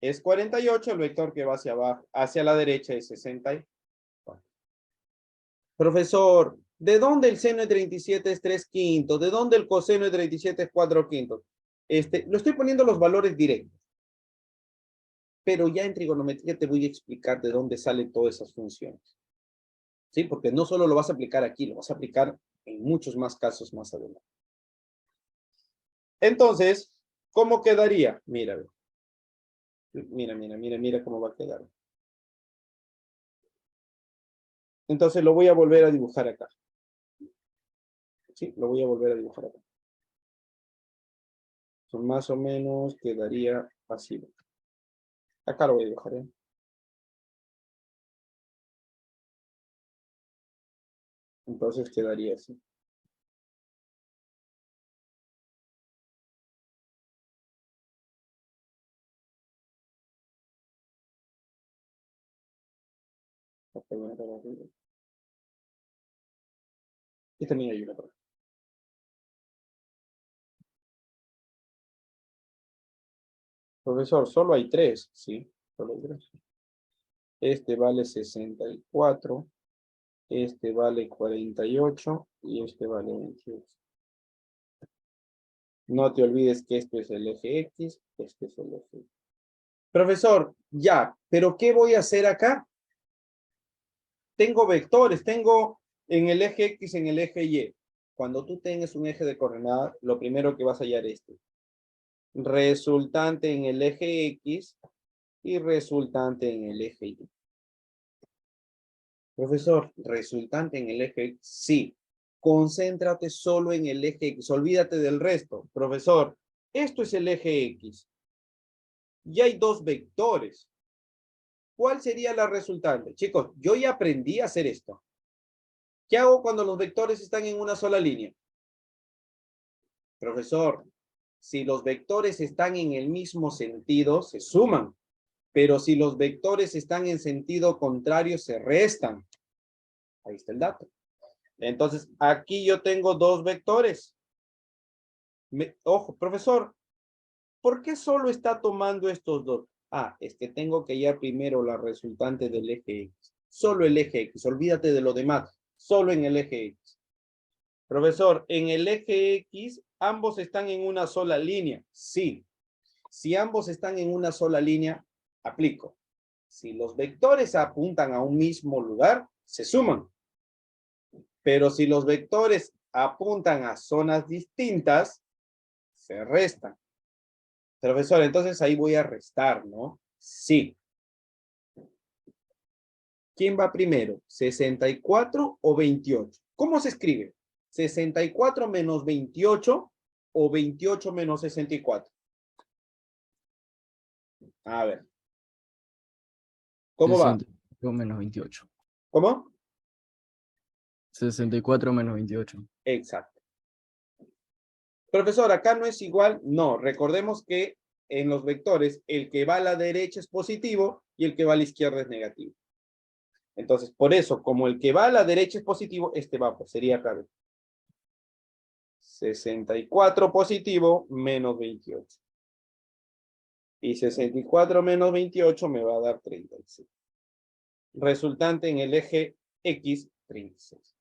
es 48, el vector que va hacia abajo, hacia la derecha es 64. Profesor, ¿de dónde el seno de 37 es 3/5? ¿De dónde el coseno de 37 es 4/5? Lo estoy poniendo los valores directos. Pero ya en trigonometría te voy a explicar de dónde salen todas esas funciones. ¿Sí? Porque no solo lo vas a aplicar aquí, lo vas a aplicar en muchos más casos más adelante. Entonces, ¿cómo quedaría? Mira, mira cómo va a quedar. Entonces lo voy a volver a dibujar acá. Sí, lo voy a volver a dibujar acá. Entonces, más o menos quedaría así. Acá lo voy a dibujar, ¿eh? Entonces quedaría así. Y también hay una parte. Profesor, solo hay 3, ¿sí? Solo hay 3. Este vale 64, este vale 48 y este vale 28. No te olvides que esto es el eje X, este es el eje Y. Profesor, ya, pero ¿qué voy a hacer acá? Tengo vectores, tengo en el eje X, en el eje Y. Cuando tú tengas un eje de coordenadas, lo primero que vas a hallar es este. Resultante en el eje X y resultante en el eje Y. Profesor, resultante en el eje X, sí. Concéntrate solo en el eje X, olvídate del resto. Profesor, esto es el eje X. Y hay dos vectores. ¿Cuál sería la resultante? Chicos, yo ya aprendí a hacer esto. ¿Qué hago cuando los vectores están en una sola línea? Profesor, si los vectores están en el mismo sentido, se suman. Pero si los vectores están en sentido contrario, se restan. Ahí está el dato. Entonces, aquí yo tengo dos vectores. Ojo, profesor, ¿por qué solo está tomando estos dos? Ah, es que tengo que hallar primero la resultante del eje X. Solo el eje X, olvídate de lo demás. Solo en el eje X. Profesor, en el eje X, ¿ambos están en una sola línea? Sí. Si ambos están en una sola línea, aplico. Si los vectores apuntan a un mismo lugar, se suman. Pero si los vectores apuntan a zonas distintas, se restan. Profesor, entonces ahí voy a restar, ¿no? Sí. ¿Quién va primero? ¿64 o 28? ¿Cómo se escribe? ¿64 menos 28 o 28 menos 64? A ver. ¿Cómo va? 64 menos 28. ¿Cómo? 64 menos 28. Exacto. Profesor, acá no es igual. No, recordemos que en los vectores el que va a la derecha es positivo y el que va a la izquierda es negativo. Entonces, por eso, como el que va a la derecha es positivo, este va, pues sería acá. 64 positivo menos 28. Y 64 menos 28 me va a dar 36. Resultante en el eje X, 36.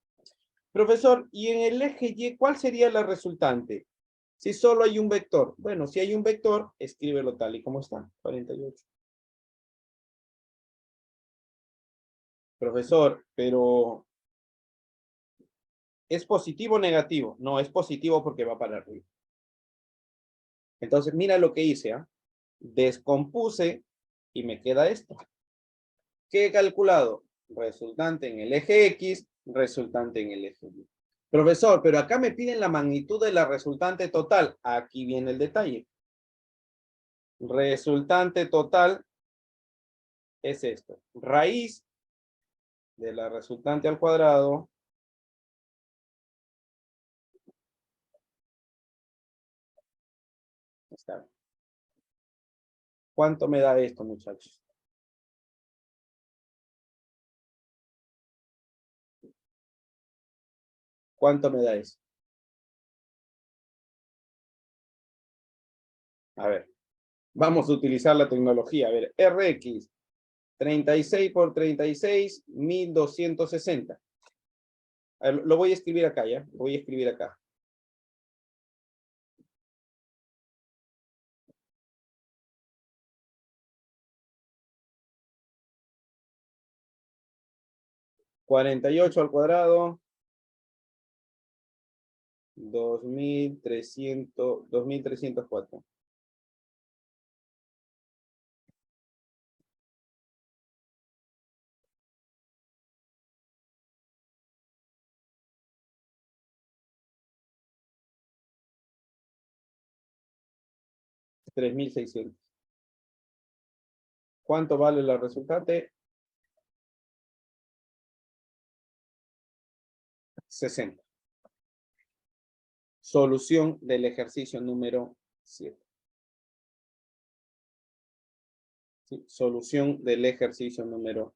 Profesor, ¿y en el eje Y cuál sería la resultante? Si solo hay un vector. Bueno, si hay un vector, escríbelo tal y como está, 48. Profesor, pero ¿es positivo o negativo? No, es positivo porque va para arriba. Entonces, mira lo que hice, ¿ah? Descompuse y me queda esto. ¿Qué he calculado? Resultante en el eje X, resultante en el eje Y. Profesor, pero acá me piden la magnitud de la resultante total. Aquí viene el detalle. Resultante total es esto. Raíz de la resultante al cuadrado está. ¿Cuánto me da esto, muchachos? ¿Cuánto me da eso? A ver, vamos a utilizar la tecnología. A ver, RX, 36 por 36, 1260. A ver, lo voy a escribir acá, ¿ya? Lo voy a escribir acá. ¿48 al cuadrado? 2304. $3,600. ¿Cuánto vale la resultante? 60. Solución del ejercicio número 7. ¿Sí? Solución del ejercicio número